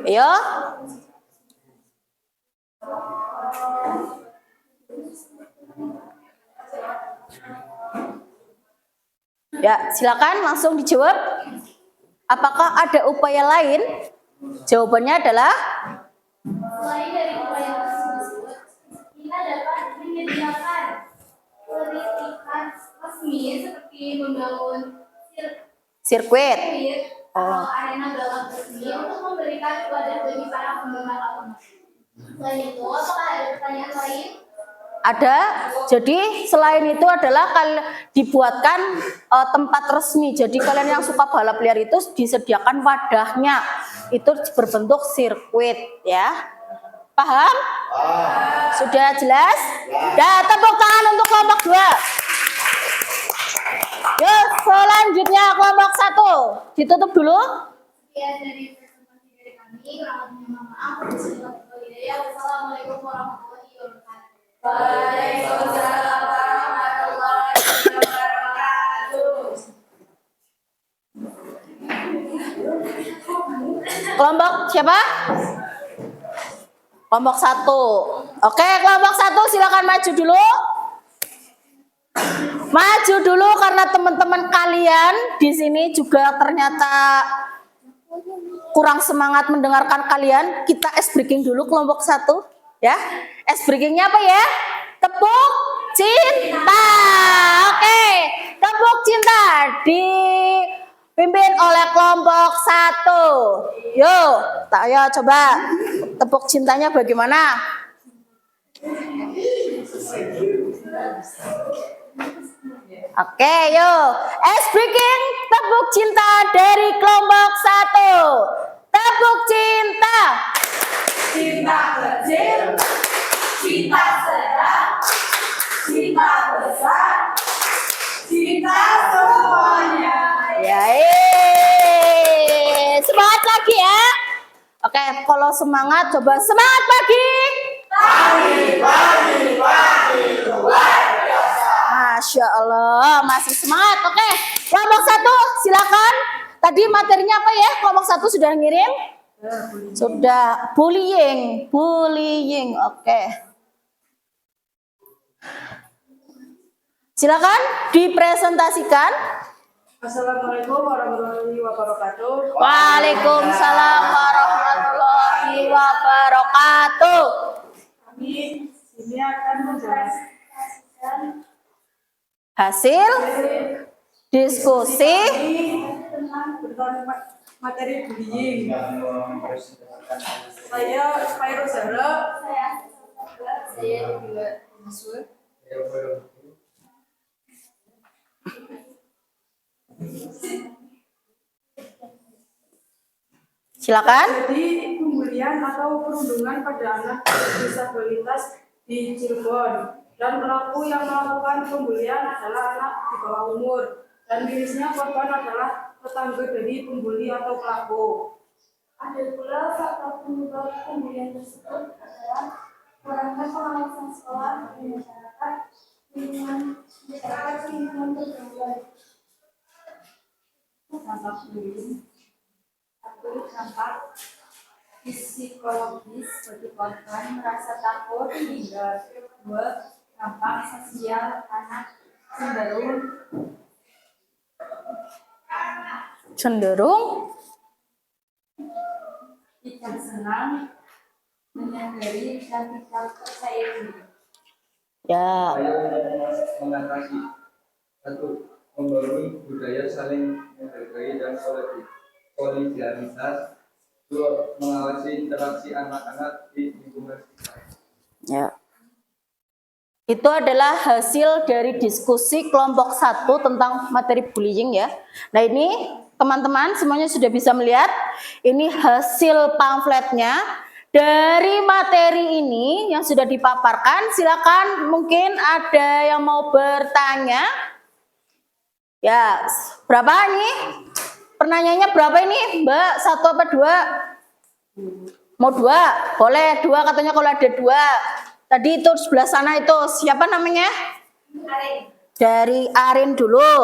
Ayo. Ya, silakan langsung dijawab. Apakah ada upaya lain? Jawabannya adalah Selain dari upaya tersebut, kita dapat menyediakan pendidikan resmi seperti membangun sirkuit. atau arena balap resmi untuk memberikan wadah bagi para penggemar otomotif. Selain itu, apakah ada pertanyaan lain? Ada. Jadi selain itu adalah dibuatkan tempat resmi. Jadi kalian yang suka balap liar itu disediakan wadahnya. Itu berbentuk sirkuit, ya. Paham? Sudah jelas? Ya, tepuk tangan untuk kelompok 2. Yuk, selanjutnya kelompok 1. Ditutup dulu. Sekian dari presentasi dari kami. Kurang lebihnya mohon maaf. Wassalamualaikum warahmatullahi wabarakatuh. Waalaikumsalam warahmatullahi wabarakatuh. Kelompok siapa? Kelompok 1. Oke, kelompok 1 silakan maju dulu. Maju dulu karena teman-teman kalian di sini juga ternyata kurang semangat mendengarkan kalian. Kita ice breaking dulu kelompok 1, ya. Ice breakingnya apa ya? Tepuk cinta. Oke, tepuk cinta dipimpin oleh kelompok 1. Yuk, ayo coba tepuk cintanya bagaimana? Oke, yuk. Ice breaking tepuk cinta dari kelompok 1. Tepuk cinta. Cinta kecil, cinta sedang, cinta besar, cinta semuanya. Ya, semangat lagi ya. Oke, kalau semangat coba semangat pagi. Pagi, luar biasa. Masya Allah, masih semangat. Oke, kelompok 1 silakan. Tadi materinya apa ya? Kelompok 1 sudah ngirim? Sudah. Bullying. Oke. Silakan dipresentasikan. Assalamualaikum warahmatullahi wabarakatuh. Waalaikumsalam warahmatullahi wabarakatuh. Kami ini akan menjelaskan Hasil diskusi tentang materi bullying. Saya Spyro Zara. Saya juga Masud. silakan. Jadi pembulian atau perundungan pada anak disabilitas di Cirebon, dan pelaku yang melakukan pembulian adalah anak di bawah umur, dan mirisnya korban adalah tetangga dari pembuli atau pelaku. Ada pula faktor penyebab pembulian tersebut adalah kurangnya pengawasan sekolah di masyarakat lingkungan pergaulan. Dampak bullying. 1. Dampak psikologis bagi korban merasa takut hingga 2 dampak sosial anak cenderung tidak senang, menyadari dan tidak percaya diri. ya. Upaya untuk mengatasi satu, membangun budaya saling menghargai dan solidaritas. 2, mengawasi interaksi anak-anak di lingkungan sekitar. Ya. Itu adalah hasil dari diskusi kelompok 1 tentang materi bullying ya. Nah ini teman-teman semuanya sudah bisa melihat. Ini hasil pamfletnya. Dari materi ini yang sudah dipaparkan, silakan mungkin ada yang mau bertanya. Ya, berapa nih? Pertanyaannya berapa ini Mbak? 1 apa 2? Mau 2? Boleh 2 katanya kalau ada 2. Tadi itu sebelah sana itu siapa namanya? Arin. Dari Arin dulu.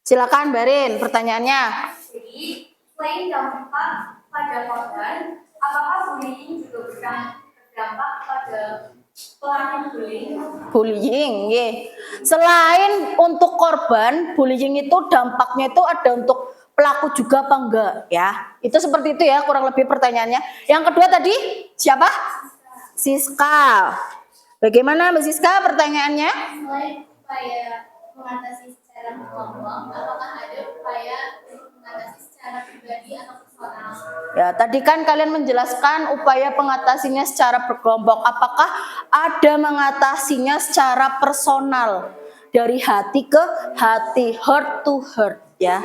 Silakan Barin pertanyaannya. Jadi, selain dampak pada korban, apakah bullying juga berdampak pada pelaku bullying? Bullying, ye. Selain untuk korban, bullying itu dampaknya itu ada untuk pelaku juga apa enggak ya? Itu seperti itu ya kurang lebih pertanyaannya. Yang kedua tadi siapa? Siska. Bagaimana Mbak Siska pertanyaannya? Selain upaya mengatasi secara berkelompok, apakah ada upaya mengatasi secara pribadi atau personal? Ya, tadi kan kalian menjelaskan upaya pengatasinya secara berkelompok. Apakah ada mengatasinya secara personal? Dari hati ke hati, heart to heart ya.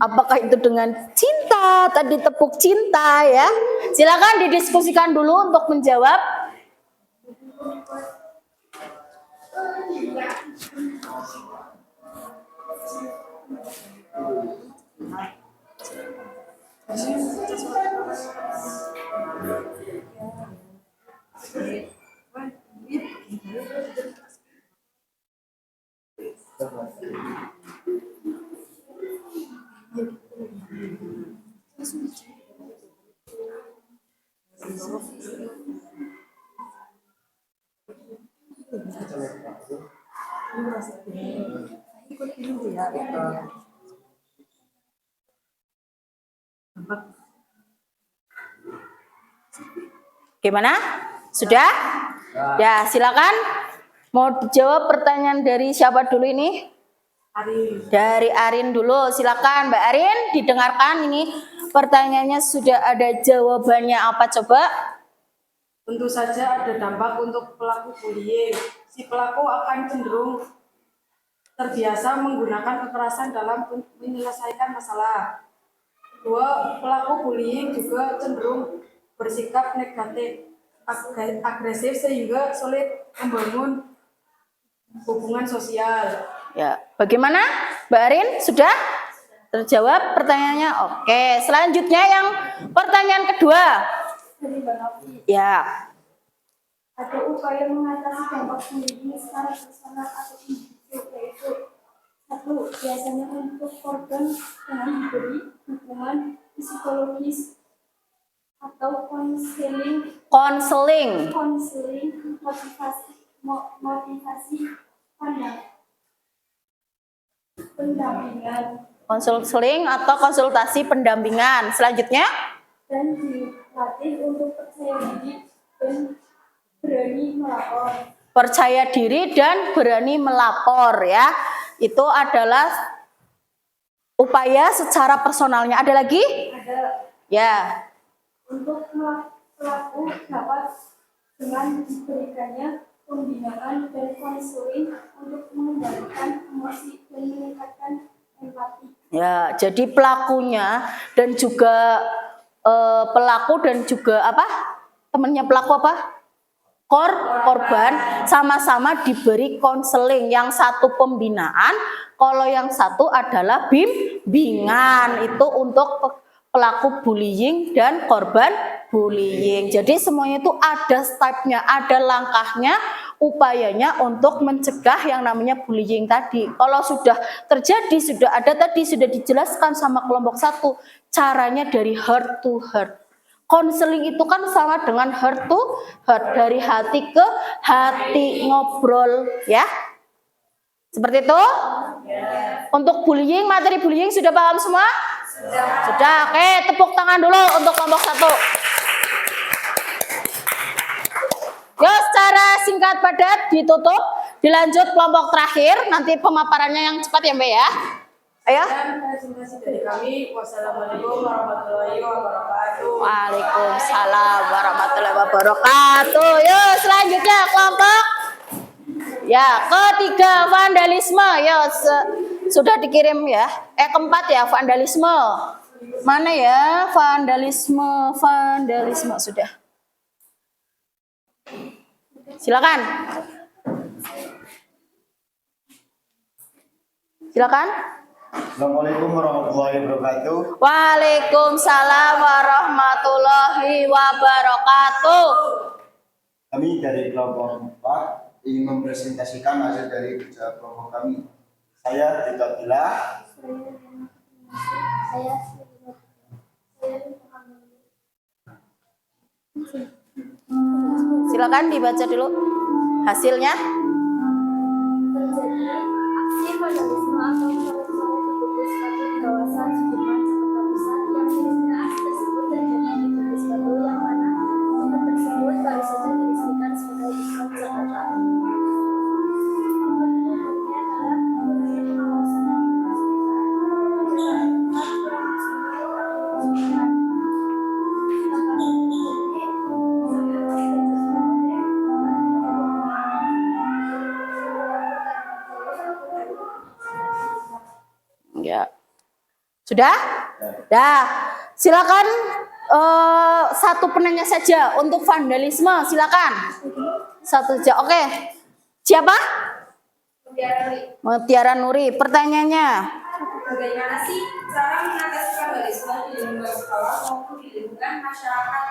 Apakah itu dengan cinta, tadi tepuk cinta ya. Silakan didiskusikan dulu untuk menjawab. Gimana? Sudah? Ya, silakan. Mau dijawab pertanyaan dari siapa dulu ini? Arin. Dari Arin dulu. Silakan Mbak Arin, didengarkan ini pertanyaannya sudah ada jawabannya apa coba? Tentu saja ada dampak untuk pelaku bullying. Si pelaku akan cenderung terbiasa menggunakan kekerasan dalam menyelesaikan masalah. 2, pelaku bullying juga cenderung bersikap negatif, agresif sehingga sulit membangun hubungan sosial. Ya, bagaimana Mbak Arin? Sudah terjawab pertanyaannya? Oke, selanjutnya yang pertanyaan kedua. Dari Mbak Novi, Ya, ada upaya mengatasi dampak bullying secara personal atau individu, yaitu 1. Biasanya untuk korban dengan diberi dukungan psikologis atau konseling, motivasi pendampingan, konseling atau konsultasi pendampingan. Selanjutnya, dan dilatih untuk percaya diri dan berani melapor. percaya diri dan berani melapor ya. Itu adalah upaya secara personalnya. Ada lagi? Ada Ya. untuk pelaku dapat dengan diberikannya pembinaan dan konseling untuk mengendalikan emosi dan meningkatkan empati. Ya, jadi pelakunya dan juga pelaku dan juga apa? Temannya pelaku apa? Korban sama-sama diberi konseling. Yang satu pembinaan, kalau yang satu adalah bimbingan. Itu untuk pelaku bullying dan korban bullying. Jadi semuanya itu ada stepnya, ada langkahnya, upayanya untuk mencegah yang namanya bullying tadi. Kalau sudah terjadi, sudah ada tadi, sudah dijelaskan sama kelompok 1, caranya dari heart to heart. Konseling itu kan sama dengan heart to heart, dari hati ke hati ngobrol ya. Seperti itu? Untuk bullying, materi bullying sudah paham semua? Sudah. Oke, tepuk tangan dulu untuk kelompok 1. Yo, secara singkat padat ditutup, dilanjut kelompok terakhir, nanti pemaparannya yang cepat ya Mbak ya. Ayo. Dan presentasi dari kami. Wassalamualaikum warahmatullahi wabarakatuh. Waalaikumsalam warahmatullahi wabarakatuh. Yo, selanjutnya kelompok ya ketiga, vandalisme. Yo, sudah dikirim ya. Keempat ya, vandalisme. Mana ya vandalisme? Vandalisme sudah. Silakan. Silakan. Assalamualaikum warahmatullahi wabarakatuh. Waalaikumsalam warahmatullahi wabarakatuh. Kami dari kelompok 4 ingin mempresentasikan hasil dari kerja kelompok kami. Saya Tito Tila. Silakan dibaca dulu hasilnya. Terjadi aksi vandalisme atau putus batu di kawasan Sudirman, Jakarta Pusat yang jenisnya aksi tersebut terjadi di putus batu yang mana tempat tersebut baru saja diresmikan sebagai ikon Jakarta. Ya. Sudah? Dah. Silakan satu penanya saja untuk vandalisme, silakan. Satu saja. Oke. Siapa? Mutiara Nuri. Pertanyaannya. Bagaimana sih cara mengatasi vandalisme di lingkungan sekolah maupun di lingkungan masyarakat?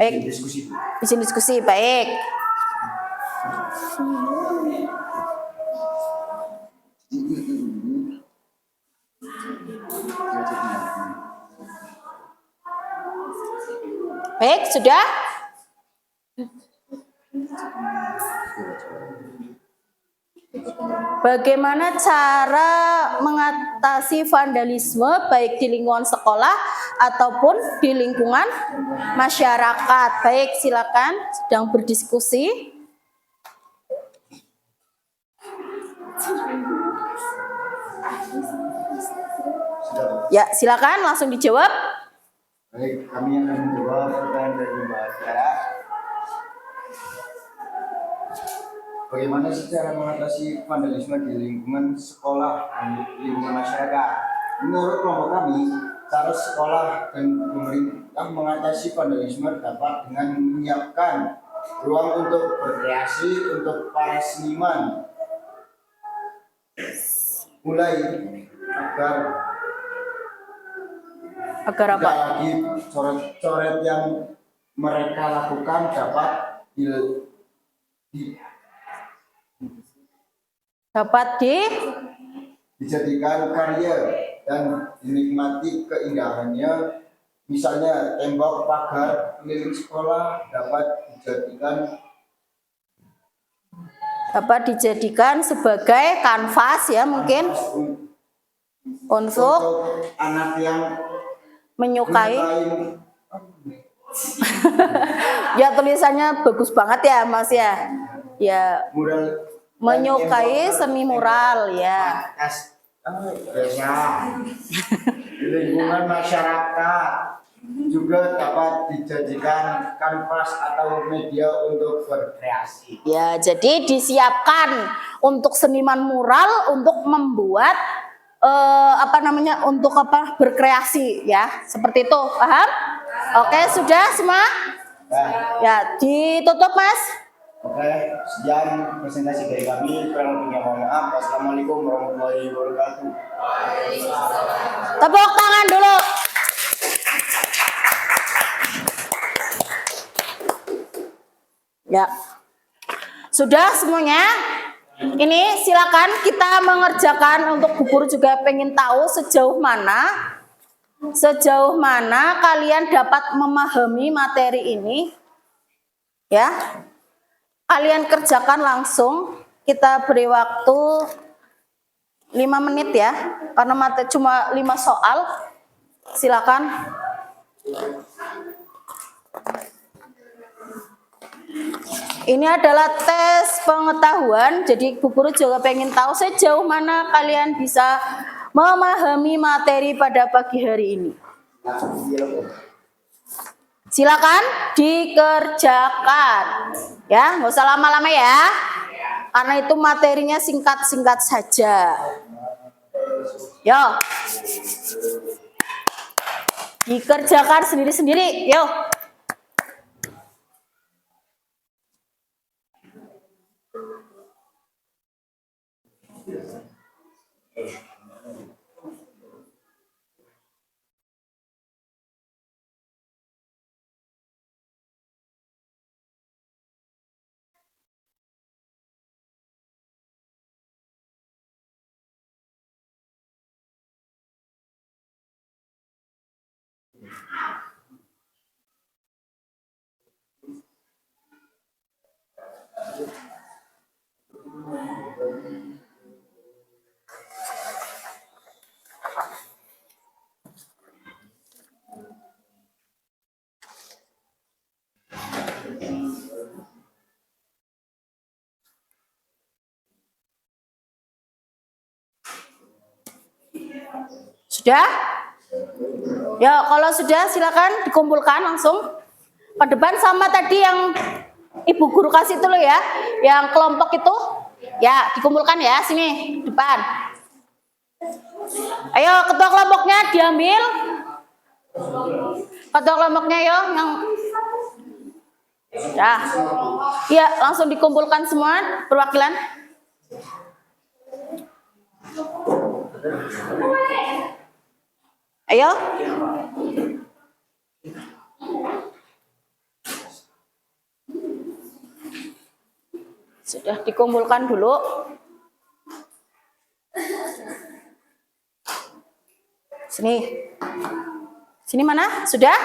Baik. Diskusi. Izin diskusi. Baik. Baik, sudah? Bagaimana cara mengatasi vandalisme baik di lingkungan sekolah ataupun di lingkungan masyarakat? Baik, silakan sedang berdiskusi. Ya, silakan langsung dijawab. Baik, kami akan menjawab pertanyaan dari Mbak Tiara. Bagaimana sih cara mengatasi vandalisme di lingkungan sekolah dan lingkungan masyarakat? Menurut kelompok kami, cara sekolah dan pemerintah mengatasi vandalisme dapat dengan menyiapkan ruang untuk berkreasi untuk para seniman, mulai agar apa? tidak lagi coret-coret yang mereka lakukan dapat dijadikan karya dan dinikmati keindahannya. Misalnya tembok pagar keliling sekolah dapat dijadikan sebagai kanvas ya mungkin untuk anak yang menyukai. Ya tulisannya bagus banget ya Mas ya. Ya mural menyukai seni mural ya. Di lingkungan masyarakat juga dapat dijadikan kanvas atau media untuk berkreasi. Ya, jadi disiapkan untuk seniman mural untuk membuat berkreasi ya. Seperti itu, paham? Oke, sudah semua? Ya, ditutup Mas. Oke, sekian presentasi dari kami. Kurang lebihnya mohon maaf. Wassalamualaikum warahmatullahi wabarakatuh. Tepuk tangan dulu. Ya. Sudah semuanya? Ini silakan kita mengerjakan untuk Bu Guru juga pengen tahu sejauh mana Sejauh mana kalian dapat memahami materi ini? Ya. Kalian kerjakan langsung. Kita beri waktu 5 menit ya. Karena materi cuma 5 soal. Silakan. Ini adalah tes pengetahuan. Jadi Bu Guru juga pengen tahu sejauh mana kalian bisa memahami materi pada pagi hari ini. Silakan dikerjakan. Ya, nggak usah lama-lama ya. Karena itu materinya singkat-singkat saja. Yo. Dikerjakan sendiri-sendiri. Yo. Sudah? Ya, kalau sudah silakan dikumpulkan langsung ke depan sama tadi yang Ibu Guru kasih itu loh ya, yang kelompok itu. Ya, dikumpulkan ya, sini, depan. Ayo, ketua kelompoknya diambil. Ketua kelompoknya yo, yang ya. Iya, langsung dikumpulkan semua perwakilan. Ayo. Sudah dikumpulkan dulu. Sini. Sini mana? Sudah?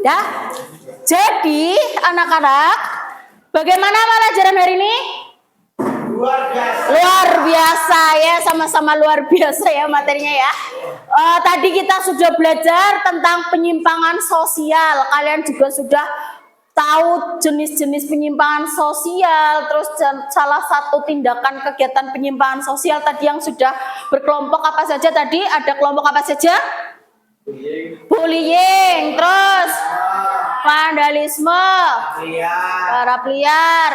Ya. Jadi anak-anak, bagaimana pelajaran hari ini? Luar biasa ya, sama-sama luar biasa ya materinya ya. Tadi kita sudah belajar tentang penyimpangan sosial. Kalian juga sudah tahu jenis-jenis penyimpangan sosial, terus salah satu tindakan kegiatan penyimpangan sosial tadi yang sudah berkelompok apa saja tadi? Ada kelompok apa saja? Bullying, terus vandalisme, balap liar,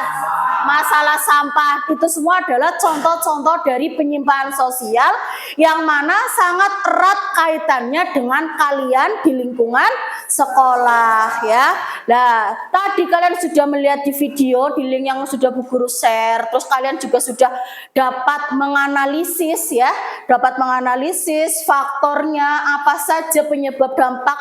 masalah sampah, itu semua adalah contoh-contoh dari penyimpangan sosial yang mana sangat erat kaitannya dengan kalian di lingkungan sekolah ya. Nah, tadi kalian sudah melihat di video, di link yang sudah Bu Guru share, terus kalian juga sudah dapat menganalisis ya, dapat menganalisis faktornya apa saja, penyebab dampak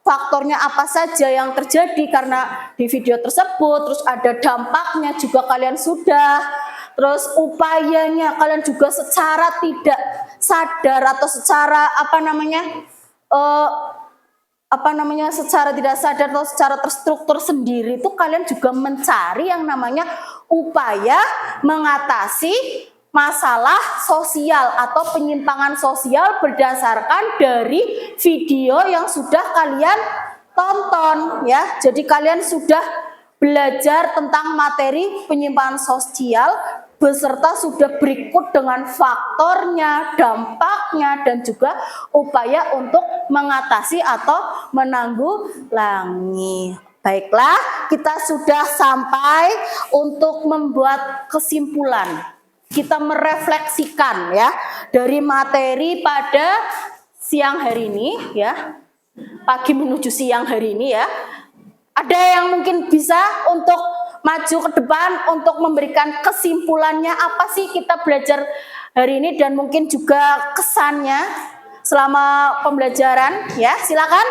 faktornya apa saja yang terjadi karena di video tersebut, terus ada dampaknya juga kalian sudah, terus upayanya kalian juga secara tidak sadar atau secara secara tidak sadar atau secara terstruktur sendiri itu kalian juga mencari yang namanya upaya mengatasi masalah sosial atau penyimpangan sosial berdasarkan dari video yang sudah kalian tonton ya. Jadi kalian sudah belajar tentang materi penyimpangan sosial beserta sudah berikut dengan faktornya, dampaknya, dan juga upaya untuk mengatasi atau menanggulangi. Baiklah, kita sudah sampai untuk membuat kesimpulan. Kita merefleksikan ya dari materi pada siang hari ini ya. Pagi menuju siang hari ini ya. Ada yang mungkin bisa untuk maju ke depan untuk memberikan kesimpulannya apa sih kita belajar hari ini dan mungkin juga kesannya selama pembelajaran ya. Silakan.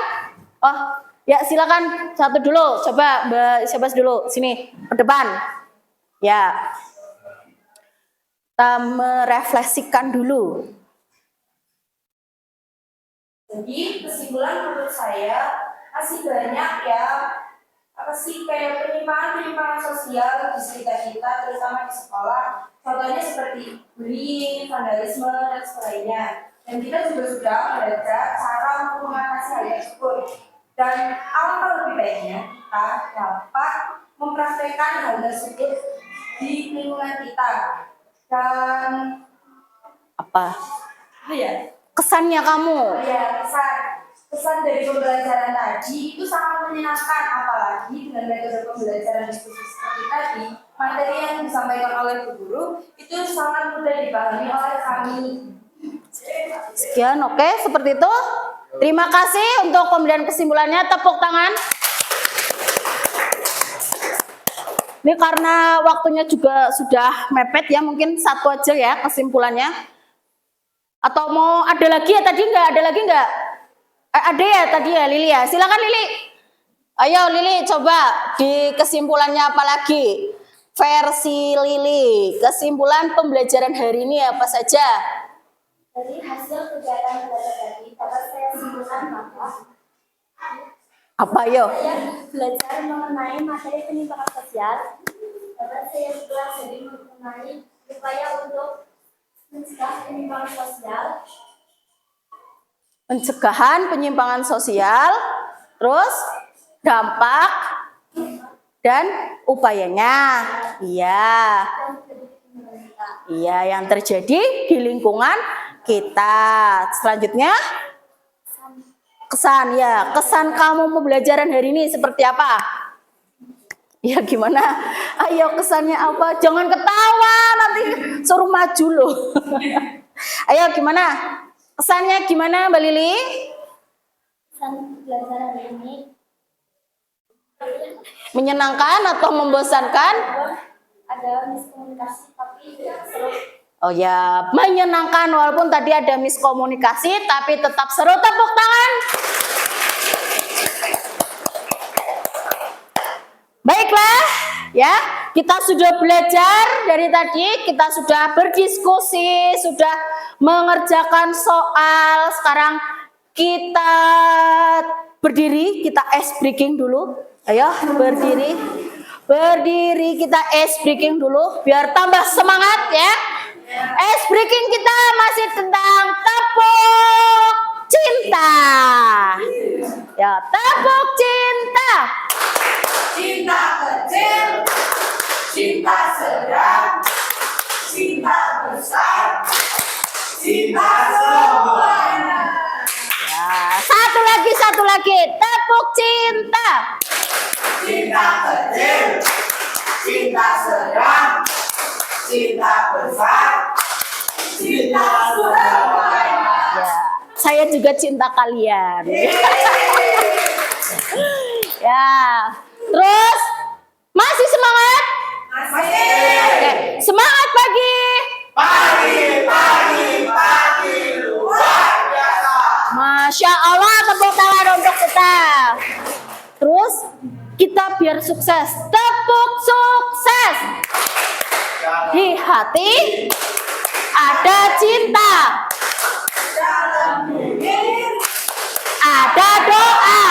Oh, ya silakan satu dulu, coba Mbak Syabas dulu, sini ke depan. Ya, kita merefleksikan dulu. Jadi kesimpulan menurut saya masih banyak ya, apa sih kayak penyimpangan sosial di sekitar kita, terutama di sekolah. Contohnya seperti bullying, vandalisme dan sebagainya. Dan kita juga sudah belajar cara untuk mengatasi hal tersebut. Dan alangkah lebih baiknya kita dapat mempraktekkan hal tersebut di lingkungan kita. Dan Apa ya, kesannya kamu? ya kesan dari pembelajaran tadi itu sangat menyenangkan, apalagi dengan metode pembelajaran diskusi seperti tadi, materi yang disampaikan oleh Bu Guru itu sangat mudah dipahami oleh kami. Sekian, oke, seperti itu. Terima kasih untuk pemberian kesimpulannya. Tepuk tangan. Ini karena waktunya juga sudah mepet ya, mungkin satu aja ya kesimpulannya. Atau mau ada lagi ya tadi nggak? Ada lagi nggak? Ada ya tadi ya Lili ya. Silakan Lili. Ayo Lili coba di kesimpulannya apa lagi? Versi Lili. Kesimpulan pembelajaran hari ini apa saja? Dari hasil kegiatan belajar tadi dapat saya simpulkan bahwa Apa yo? saya belajar mengenai materi penyimpangan sosial. Dapat saya pelajari mengenai upaya untuk mencegah penyimpangan sosial. Pencegahan penyimpangan sosial, terus dampak dan upayanya. Iya. Iya, yang terjadi di lingkungan kita. Selanjutnya kesan ya. Kesan kamu pembelajaran hari ini seperti apa? Ya gimana? Ayo kesannya apa? Jangan ketawa nanti suruh maju loh. Ayo gimana? Kesannya gimana Mbak Lili? Kesan belajar hari ini Menyenangkan atau membosankan? ada miskomunikasi tapi seru. Oh ya, menyenangkan walaupun tadi ada miskomunikasi tapi tetap seru. Tepuk tangan. Baiklah, ya. Kita sudah belajar dari tadi, kita sudah berdiskusi, sudah mengerjakan soal. Sekarang kita berdiri, kita ice breaking dulu. Ayo, berdiri. Berdiri, kita ice breaking dulu biar tambah semangat ya. Ice breaking kita masih tentang tepuk cinta. Ya, tepuk cinta. Cinta kecil, cinta sedang, cinta besar, cinta semuanya. Ya, satu lagi, tepuk cinta. Cinta kecil, cinta sedang, cinta besar, cinta semuanya. Ya, saya juga cinta kalian. Ya, terus masih semangat? Masih. Oke, semangat pagi. Pagi, luar biasa. Masya Allah, tepuk tangan untuk kita. Terus kita biar sukses, tepuk sukses. Di hati ada cinta, Dalam bibir, ada doa,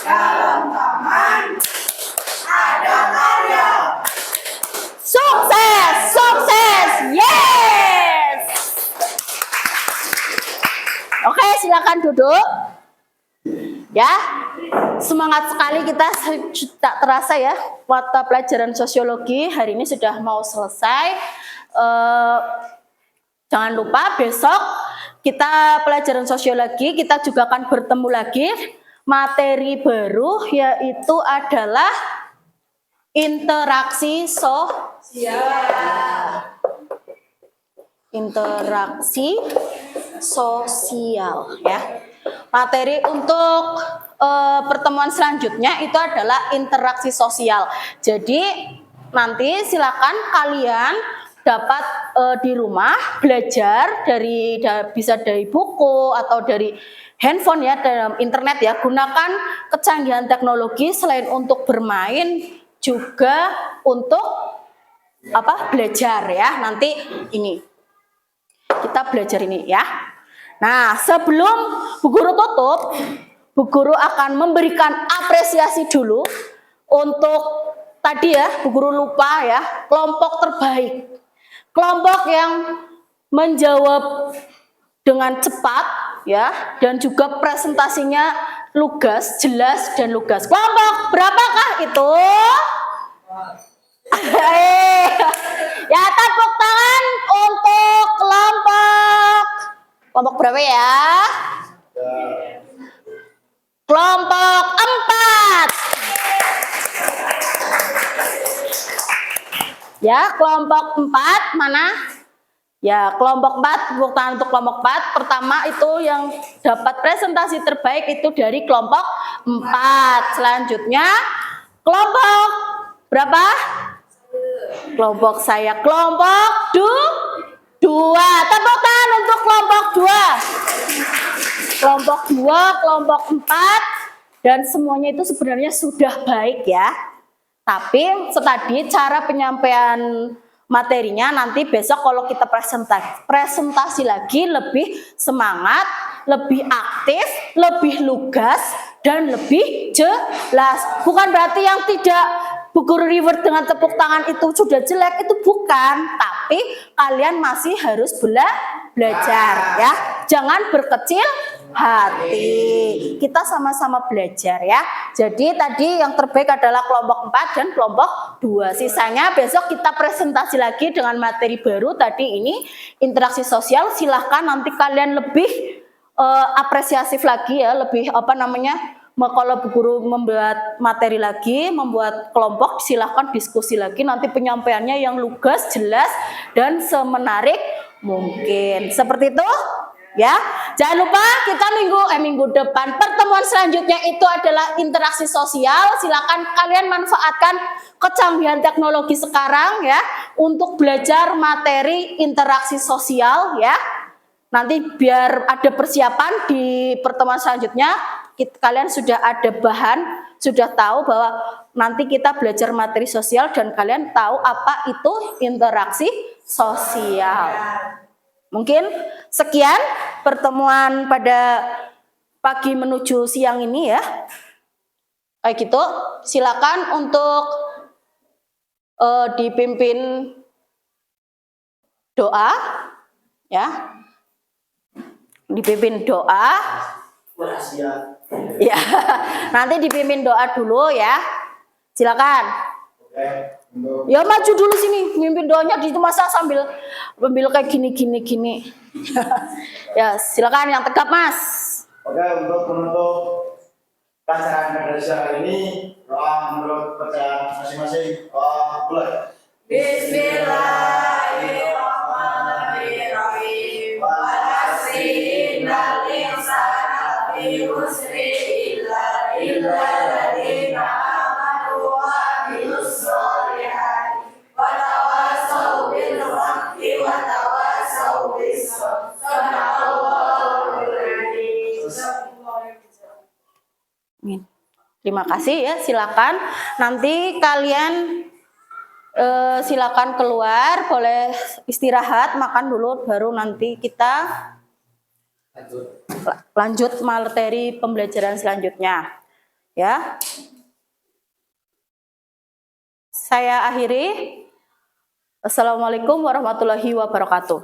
dalam taman, ada karya. sukses, sukses, yes. Oke, silakan duduk. Ya, semangat sekali kita, tak terasa ya, mata pelajaran sosiologi hari ini sudah mau selesai. Jangan lupa besok kita pelajaran sosiologi, kita juga akan bertemu lagi materi baru yaitu adalah interaksi interaksi sosial ya. Materi untuk pertemuan selanjutnya itu adalah interaksi sosial. Jadi nanti silakan kalian dapat di rumah belajar bisa dari buku atau dari handphone ya, dalam internet ya. Gunakan kecanggihan teknologi selain untuk bermain juga untuk belajar ya. Nanti ini kita belajar ini ya. Nah, sebelum Bu Guru tutup, Bu Guru akan memberikan apresiasi dulu untuk tadi ya, Bu Guru lupa ya, kelompok terbaik. Kelompok yang menjawab dengan cepat ya, dan juga presentasinya lugas, jelas dan lugas. Kelompok berapakah itu? Ya, tepuk tangan untuk kelompok berapa ya? Kelompok 4. Ya, kelompok 4 mana? Ya, kelompok 4, tepuk tangan untuk kelompok 4. Pertama itu yang dapat presentasi terbaik itu dari kelompok 4. Selanjutnya kelompok berapa? Kelompok saya, kelompok 2. Tepuk tangan untuk kelompok 2. Kelompok 2, kelompok 4, dan semuanya itu sebenarnya sudah baik ya. Tapi tadi cara penyampaian materinya nanti besok kalau kita presentasi lagi lebih semangat, lebih aktif, lebih lugas, dan lebih jelas. Bukan berarti yang tidak Bu Guru reward dengan tepuk tangan itu sudah jelek, itu bukan. Tapi kalian masih harus belajar ya. Jangan berkecil hati. Kita sama-sama belajar ya. Jadi tadi yang terbaik adalah kelompok 4 dan kelompok 2. Sisanya besok kita presentasi lagi dengan materi baru. Tadi ini interaksi sosial. Silahkan nanti kalian lebih apresiatif lagi ya, lebih kalau Bu Guru membuat materi lagi, membuat kelompok, silahkan diskusi lagi. Nanti penyampaiannya yang lugas, jelas, dan semenarik mungkin. Seperti itu, ya. Jangan lupa kita minggu depan pertemuan selanjutnya itu adalah interaksi sosial. Silahkan kalian manfaatkan kecanggihan teknologi sekarang ya untuk belajar materi interaksi sosial ya. Nanti biar ada persiapan di pertemuan selanjutnya, kalian sudah ada bahan, sudah tahu bahwa nanti kita belajar materi sosial dan kalian tahu apa itu interaksi sosial. Mungkin sekian pertemuan pada pagi menuju siang ini ya. Kayak gitu, silakan untuk dipimpin doa ya. Dipimpin doa. Ya, nanti dipimpin doa dulu ya. Silakan. Ya maju dulu sini, mimpin doanya di itu masa sambil kayak gini. Ya, silakan yang tegap, Mas. Oke, untuk menutup pelajaran pada siang ini, doa menurut bacaan masing-masing. Mulai. Bismillahirrahmanirrahim. Terima kasih ya, silakan. Nanti kalian silakan keluar, boleh istirahat, makan dulu, baru nanti kita lanjut materi pembelajaran selanjutnya. Ya. Saya akhiri. Assalamualaikum warahmatullahi wabarakatuh.